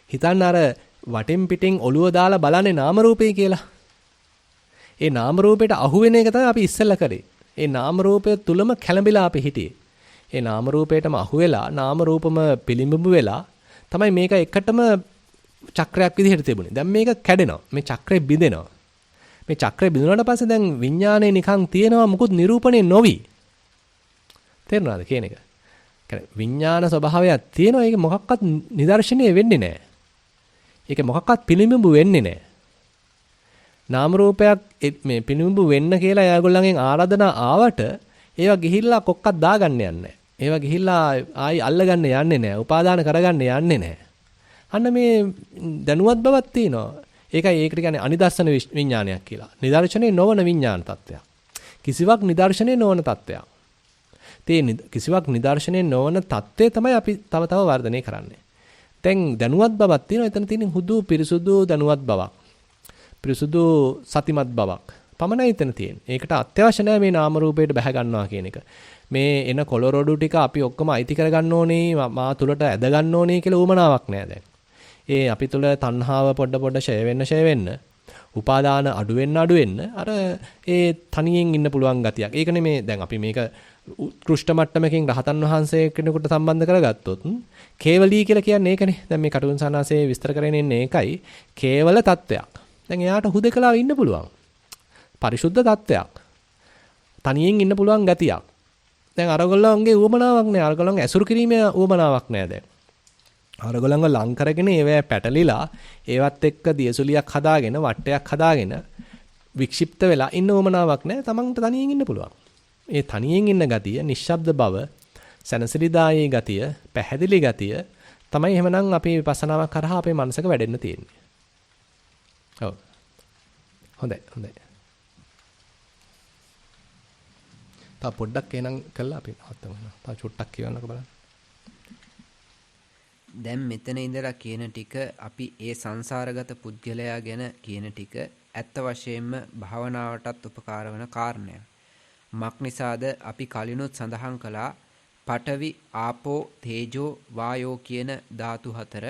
හිතන්න අර වටින් පිටින් ඔළුව දාලා බලන්නේ නාම රූපේ කියලා. ඒ නාම රූපයට අහු වෙන එක තමයි අපි ඉස්සෙල්ලා කරේ. ඒ නාම රූපය තුලම කැළඹිලා අපි හිටියේ. ඒ නාම රූපයටම අහු වෙලා නාම රූපම පිළිඹු වෙලා තමයි මේක එකටම චක්‍රයක් විදිහට තිබුණේ. දැන් මේක කැඩෙනවා. මේ චක්‍රය බිඳෙනවා. මේ චක්‍රය බිඳුණාට පස්සේ දැන් විඥානයේ නිකන් තියෙනවා මුකුත් නිරූපණය නොවි. තේරුණාද කියන එක? කියන්නේ විඥාන ස්වභාවයක් තියෙනවා. ඒක මොකක්වත් නිදර්ශනය වෙන්නේ නැහැ. ඒක මොකක්වත් පිළිඹු වෙන්නේ නැහැ. නාම රූපයක් මේ පිළිඹු වෙන්න කියලා එයාගොල්ලන්ගෙන් ආරාධනා ආවට ඒවා ගිහිල්ලා කොක්කක් දාගන්න යන්නේ නැහැ. ඒවා ගිහිල්ලා ආයි අල්ලගන්න යන්නේ නැහැ. උපාදාන කරගන්න යන්නේ නැහැ. අන්න මේ දැනුවත් බවක් තියෙනවා. ඒකයි ඒකට කියන්නේ අනිදර්ශන විඥානයක් කියලා. නිදර්ශනේ නොවන විඥාන තත්ත්වයක්. කිසිවක් නිදර්ශනේ නොවන තත්ත්වයක්. කිසිවක් නිදර්ශනේ නොවන தත්ත්වය තමයි අපි තව වර්ධනය කරන්නේ. දැන් දැනුවත් බවක් තියෙනවා. එතන තියෙන හුදු පිරිසුදු දැනුවත් බවක්. පිරිසුදු සතිමත් බවක්. පමණයි එතන තියෙන්නේ. ඒකට අත්‍යවශ්‍ය නැහැ මේ නාම රූපයට බැහැ ගන්නවා කියන එක. මේ එන කොළරොඩු ටික අපි ඔක්කොම අයිති කර ගන්න ඕනේ, මා තුලට ඇද ගන්න ඕනේ කියලා උවමනාවක් නැහැ දැන්. ඒ අපි තුල තණ්හාව පොඩ ෂය වෙන්න උපාදාන අඩු වෙන්න අර ඒ තනියෙන් ඉන්න පුළුවන් ගතියක්. ඒකනේ මේ දැන් අපි මේක උත්කෘෂ්ඨ මට්ටමකින් රහතන් වහන්සේ කෙනෙකුට සම්බන්ධ කරගත්තොත් කේවලී කියලා කියන්නේ ඒකනේ. දැන් මේ කටුන් සනාසේ විස්තර කරගෙන ඉන්නේ ඒකයි. කේවල තත්වයක්. දැන් එයාට හුදකලා ඉන්න පුළුවන්. පරිසුද්ධ තත්වයක්. තනියෙන් ඉන්න පුළුවන් ගතියක්. දැන් අරගොල්ලන්ගේ උවමනාවක් නෑ. අරගොල්ලන් ඇසුරු කිරීමේ උවමනාවක් නෑ දැන්. අරගොල්ලන්ව ලං කරගෙන ඒවැ පැටලිලා ඒවත් එක්ක දියසුලියක් හදාගෙන වටයක් හදාගෙන වික්ෂිප්ත වෙලා ඉන්න උවමනාවක් නෑ. තමන්ට තනියෙන් ඉන්න පුළුවන්. ඒ තනියෙන් ඉන්න ගතිය, නිශ්ශබ්ද බව, සනසිරිදායේ ගතිය, පැහැදිලි ගතිය තමයි එහෙමනම් අපි විපස්සනාවක් කරහා අපේ මනසක වැඩෙන්න තියෙන්නේ. ඔව්. හොඳයි. තා පොඩ්ඩක් එනං කළා අපි නවත්තමු. තා චුට්ටක් කියවන්නකෝ බලන්න. දැන් මෙතන ඉඳලා කියන ටික අපි ඒ සංසාරගත පුද්ගලයා ගැන කියන ටික ඇත්ත වශයෙන්ම භාවනාවටත් උපකාර වන කාරණයක්. මක්නිසාද අපි කලිනුත් සඳහන් කළා පඨවි ආපෝ තේජෝ වායෝ කියන ධාතු හතර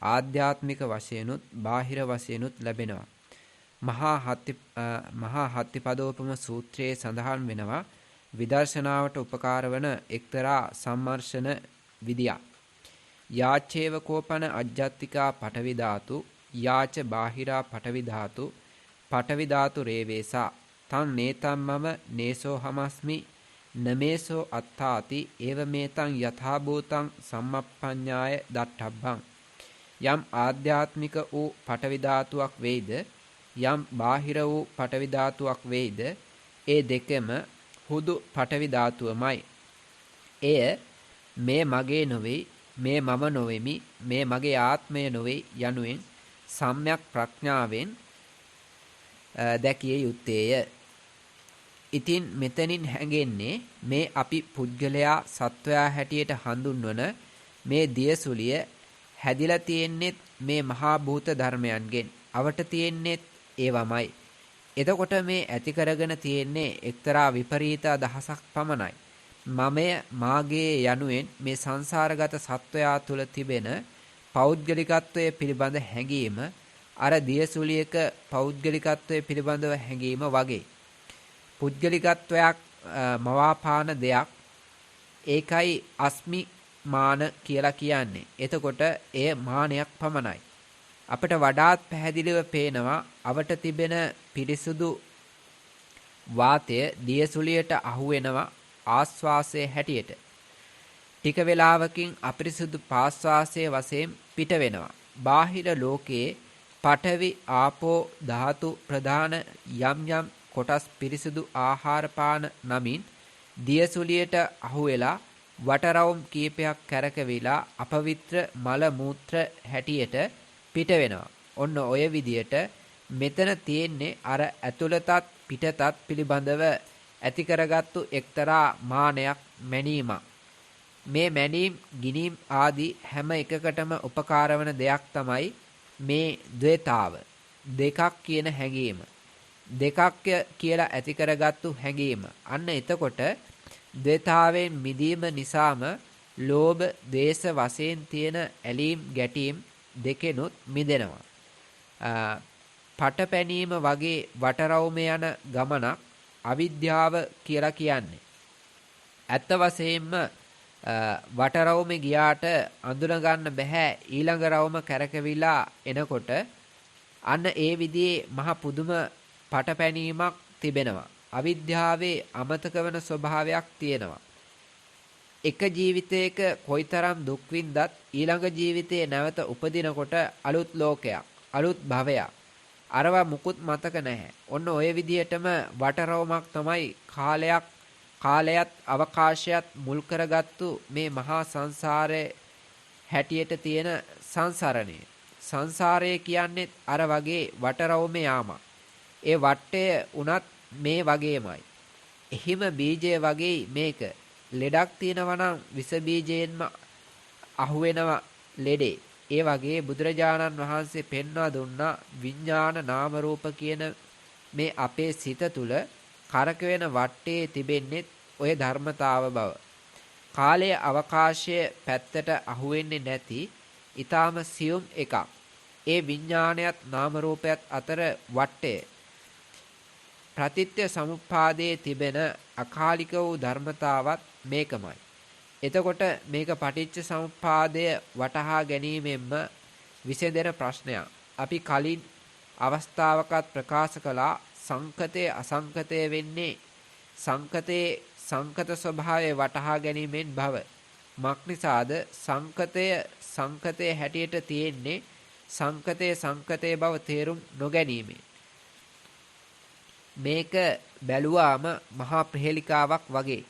ආධ්‍යාත්මික වශයෙන්ුත් බාහිර වශයෙන්ුත් ලැබෙනවා. මහා හත්තිපදෝපම සූත්‍රයේ සඳහන් වෙනවා විදර්ශනාවට උපකාර වන එක්තරා සම්මර්ෂණ විදියක්. යාචේව කෝපන අජ්ජත්තිකා පඨවි ධාතු යාච බාහිරා පඨවි ධාතු පඨවි ධාතු රේවේසා තන් නේතම් මම නේසෝ හමස්මි නමේසෝ අත්තාති ඒව මේතං යථා භූතං සම්මප්පඤ්ඤාය දට්ඨබ්බං. යම් ආධ්‍යාත්මික වූ පඨවි ධාතුවක් වේද යම් බාහිර වූ පඨවි ධාතුවක් වේද ඒ දෙකම හුදු පඨවි ධාතුවමයි. එය මේ මගේ නොවේ, මේ මම නොවෙමි, මේ මගේ ආත්මය නොවේ යනුවෙන් සම්‍යක් ප්‍රඥාවෙන් දැකිය යුත්තේය. ඉතින් මෙතනින් හැඟෙන්නේ මේ අපි පුද්ගලයා සත්වයා හැටියට හඳුන්වන මේ දියසුලිය හැදිලා තියෙන්නේ මේ මහා භූත ධර්මයන්ගෙන්. අවට තියෙන්නේ ඒවමයි. එතකොට මේ ඇති කරගෙන තියෙන්නේ එක්තරා විපරීත අදහසක් පමණයි. මමය මාගේ යනුවෙන් මේ සංසාරගත සත්වයා තුළ තිබෙන පෞද්ගලිකත්වය පිළිබඳ හැඟීම අර දියසුලියක පෞද්ගලිකත්වය පිළිබඳව හැඟීම වගේ. පුද්ගලිකත්වයක් මවාපාන දෙයක්. ඒකයි අස්මිමාන කියලා කියන්නේ. එතකොට එය මානයක් පමණයි. අපට වඩාත් පැහැදිලිව පේනවා අවට තිබෙන පිරිසුදු වාතය දියසුලියට අහු වෙනවා ආස්වාසයේ හැටියට. ටික වේලාවකින් අපිරිසුදු පාස්වාසයේ වශයෙන් පිට වෙනවා. බාහිර ලෝකයේ පඨවි ආපෝ ධාතු ප්‍රධාන යම් යම් කොටස් පිරිසුදු ආහාර පාන නමින් දියසුලියට අහු වෙලා වටරවුම් කීපයක් කැරකවිලා අපවිත්‍ර මල මූත්‍ර හැටියට පිට වෙනවා. ඔන්න ඔය විදියට මෙතන තියෙන්නේ අර ඇතුළතත් පිටතත් පිළිබඳව ඇති කරගත්තු එක්තරා මානයක් මැනීමක්. මේ මැනීම් ගිනීම් ආදී හැම එකකටම උපකාර වන දෙයක් තමයි මේ ද්වේතාව. දෙකක් කියන හැඟීම. දෙකක් කියලා ඇති කරගත්තු හැඟීම. අන්න එතකොට ද්වේතාවෙන් මිදීම නිසාම ලෝභ, ද්වේෂ වශයෙන් තියෙන ඇලීම් ගැටීම් දෙකෙනුත් මිදෙනවා. පටපැනීම වගේ වටරවුම යන ගමනක් අවිද්‍යාව කියලා කියන්නේ. ඇත්ත වශයෙන්ම වටරවුමේ ගියාට අඳුන ගන්න බෑ ඊළඟ රවුම කැරකවිලා එනකොට අන්න ඒ විදිහේ මහ පුදුම පටපැනීමක් තිබෙනවා. අවිද්‍යාවේ අමතක වන ස්වභාවයක් තියෙනවා. එක ජීවිතයක කොයිතරම් දුක් විඳත් ඊළඟ ජීවිතයේ නැවත උපදිනකොට අලුත් ලෝකයක්, අලුත් භවයක්. අරවා මුකුත් මතක නැහැ. ඔන්න ඔය විදිහටම වටරවුමක් තමයි කාලයත් අවකාශයත් මුල් කරගත්තු මේ මහා සංසාරයේ හැටියට තියෙන සංසරණය. සංසාරය කියන්නේ අර වගේ වටරවුමේ යාමක්. ඒ වටය උනත් මේ වගේමයි. එහිම බීජය වගේ මේක. ලෙඩක් තියෙනවා නම් විස බීජයෙන්ම අහුවෙනවා ලෙඩේ. ඒ වගේ බුදුරජාණන් වහන්සේ පෙන්වා දුන්නා විඥාන නාම රූප කියන මේ අපේ සිත තුල කරකවෙන වටේ තිබෙන්නේ ඔය ධර්මතාව බව. කාලයේ අවකාශය පැත්තට අහුවෙන්නේ නැති ඊටාම සියුම් එකක්. ඒ විඥානයත් නාම රූපයත් අතර වටය. ප්‍රතිත්‍ය සමුප්පාදයේ තිබෙන අකාලික වූ ධර්මතාවත් මේකමයි. එතකොට මේක පටිච්ච සමුප්පාදය වටහා ගැනීමෙන්ම විසඳෙන ප්‍රශ්නයක්. අපි කලින් අවස්ථාවකත් ප්‍රකාශ කළා සංකතය අසංකතය වෙන්නේ සංකතයේ සංකත ස්වභාවය වටහා ගැනීමෙන් බව. මක්නිසාද සංකතයේ හැටියට තියෙන්නේ සංකතයේ බව තේරුම් නොගැනීමෙන්. මේක බැලුවාම මහා ප්‍රහේලිකාවක් වගේ.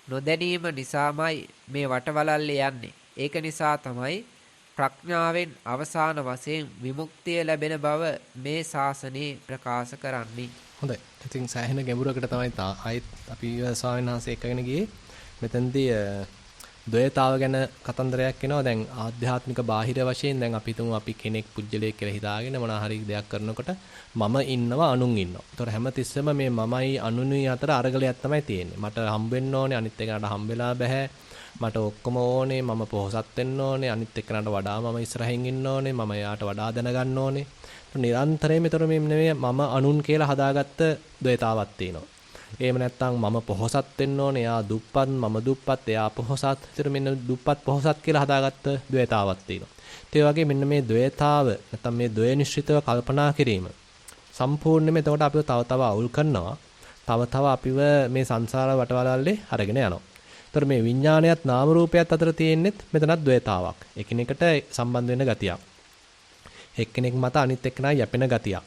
නොදැනීම නිසාමයි මේ වටවලල්ලේ යන්නේ. ඒක නිසා තමයි ප්‍රඥාවෙන් අවසාන වශයෙන් විමුක්තිය ලැබෙන බව මේ ශාසනයේ ප්‍රකාශ කරන්නේ. හොඳයි. ඉතින් සෑහෙන ගැඹුරකට තමයි ආයෙත් අපි ස්වාමීන් වහන්සේ එක්කගෙන ගියේ. මෙතනදී ද්වේතාව ගැන කතන්දරයක් එනවා. දැන් ආධ්‍යාත්මික බාහිර වශයෙන් දැන් අපි හිතමු අපි කෙනෙක් පුජ්‍යලයක් කියලා හිතාගෙන මොනවා හරි දෙයක් කරනකොට මම ඉන්නවා අනුන් ඉන්නවා. ඒතකොට හැමතිස්සෙම මේ මමයි අනුනුයි අතර අරගලයක් තමයි තියෙන්නේ. මට හම්බෙන්න ඕනේ අනිත් එක්කනට හම්බෙලා බෑ. මට ඔක්කොම ඕනේ මම පොහසත් වෙන්න ඕනේ අනිත් එක්කනට වඩා මම ඉස්සරහින් ඉන්න ඕනේ මම යාට වඩා දැනගන්න ඕනේ. නිරන්තරයෙන් මෙතන මේ මම අනුන් කියලා හදාගත්ත ද්වේතාවක් තියෙනවා. එහෙම නැත්නම් මම පොහසත් වෙන්න ඕනේ එයා දුප්පත් මම දුප්පත් එයා පොහසත්. ඒතර මෙන්න දුප්පත් පොහසත් කියලා හදාගත්ත ද්වේතාවක් තියෙනවා. ඒ වගේ මෙන්න මේ ද්වේතාව නැත්නම් මේ ද්වේනිශ්චිතව කල්පනා කිරීම සම්පූර්ණයෙන්ම එතකොට අපිව තව තව අවුල් කරනවා. තව තව අපිව මේ සංසාර වටවලල්ලේ අරගෙන යනවා. ඒතර මේ විඥානයත් නාම රූපයත් අතර තියෙන්නේත් මෙතනත් ද්වේතාවක්. එකිනෙකට සම්බන්ධ වෙන ගතියක්. එක්කෙනෙක් මත අනිත් එක්කෙනා යැපෙන ගතියක්.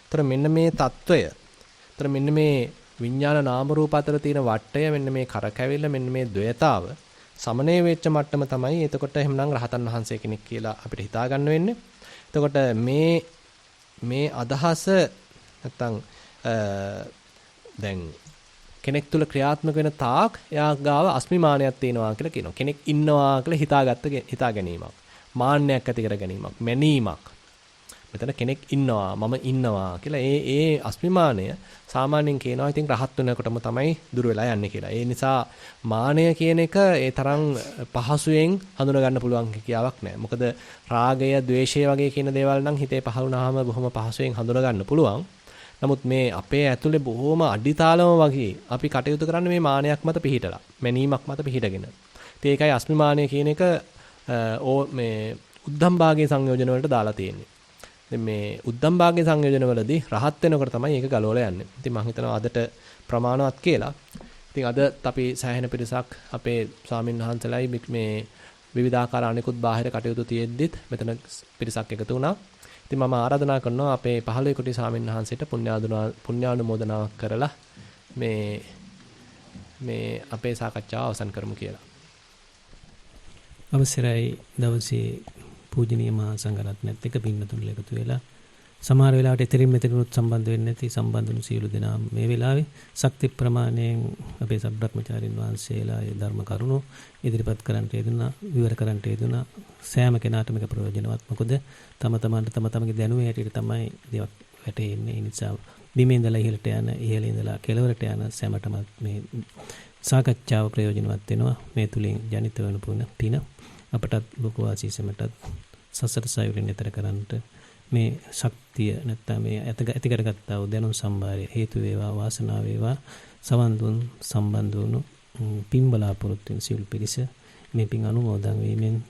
ඒතර මෙන්න මේ తত্ত্বය. ඒතර මෙන්න මේ විඥාන නාම රූප අතර තියෙන වටය මෙන්න මේ කරකැවිල්ල මෙන්න මේ ද්වේතාව සමනය වෙච්ච මට්ටම තමයි එතකොට එහෙමනම් රහතන් වහන්සේ කෙනෙක් කියලා අපිට හිතා ගන්න වෙන්නේ. එතකොට මේ අදහස නැත්තම් දැන් කෙනෙක් තුල ක්‍රියාත්මක වෙන තාක් එයා ගාව අස්මිමානයක් තියෙනවා කියලා කියනවා. කෙනෙක් ඉන්නවා කියලා හිතා ගැනීමක්. මාන්නයක් ඇති කර ගැනීමක්. මැනීමක්. මෙතන කෙනෙක් ඉන්නවා මම ඉන්නවා කියලා ඒ අස්මිමානය සාමාන්‍යයෙන් කියනවා ඉතින් රහත් වෙනකොටම තමයි දුර වෙලා යන්නේ කියලා. ඒ නිසා මානය කියන එක ඒ තරම් පහසුවෙන් හඳුනා ගන්න පුළුවන් කියාවක් නෑ. මොකද රාගය, ద్వේෂය වගේ කියන දේවල් නම් හිතේ පහළ වුණාම බොහොම පහසුවෙන් හඳුනා ගන්න පුළුවන්. නමුත් මේ අපේ ඇතුලේ බොහොම අඩිතාලම වගේ අපි කටයුතු කරන්නේ මේ මානයක් මත පිහිටලා, මැනීමක් මත පිහිටගෙන. ඉතින් ඒකයි අස්මිමානය කියන එක මේ උද්ධම් භාගයේ සංයෝජන වලට දාලා තියෙන්නේ. මේ උද්දම් භාග්‍ය සංයෝජනවලදී රහත් වෙනකොට තමයි ඒක ගලවලා යන්නේ. ඉතින් මම හිතනවා අදට ප්‍රමාණවත් කියලා. ඉතින් අදත් අපි සෑහෙන පිරිසක් අපේ ස්වාමින්වහන්සේලායි මේ විවිධාකාර අනිකුත් බාහිර කටයුතු තියෙද්දිත් මෙතන පිරිසක් එකතු වුණා. ඉතින් මම ආරාධනා කරනවා අපේ 15 කුටි ස්වාමින්වහන්සේට පුණ්‍යානුමෝදනාවක් කරලා මේ අපේ සාකච්ඡාව අවසන් කරමු කියලා. අවසරයි දවසේ පූජනීය මහා සංඝරත්නයත් එක්ක පින්නතුන් එකතු වෙලා සමහර වෙලාවට එතරින් මෙතරිනුත් සම්බන්ධ වෙන්නේ නැති සම්බන්ධ වුණු සියලු දෙනා මේ වෙලාවේ ශක්ති ප්‍රමාණයෙන් අපේ සබ්‍රහ්මචාරින් වහන්සේලා ඒ ධර්ම කරුණු ඉදිරිපත් කරන්නට යෙදුණා, විවර කරන්නට යෙදුණා. සෑම කෙනාටම මේක ප්‍රයෝජනවත්. මොකද තම තමන්ගේ දැනුමේ හැටියට තමයි දේවක් වැටෙන්නේ. ඒ නිසා බිමේ ඉඳලා ඉහළට යන, ඉහළ ඉඳලා කෙළවරට යන සෑමටම මේ සාකච්ඡාව ප්‍රයෝජනවත් වෙනවා. මේ තුලින් ජනිත වෙන පින අපටත් ලෝක වාසීසමටත් සසර සයුරින් ඈතර කරන්නට මේ ශක්තිය නැත්නම් මේ ඇති කරගත්තා වූ දැනුම් සම්භාරය හේතු වේවා, වාසනාව වේවා. සවන් දුන් සම්බන්ධ වුණු පින් බලාපොරොත්තු වෙන සියලු පිරිස මේ පින් අනුමෝදන් වීමෙන්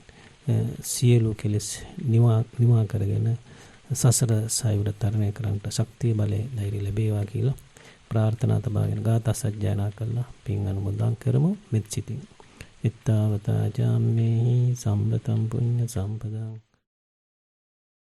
සියලු කෙලෙස් නිවා කරගෙන සසර සයුර තරණය කරන්නට ශක්තිය බලය ධෛර්ය ලැබේවා කියලා ප්‍රාර්ථනා තබාගෙන ගාථා සජ්ජායනා කළා පින් අනුමෝදන් කරමු මෙත් සිතින්. ittavata jamme sambhatam punya sampadam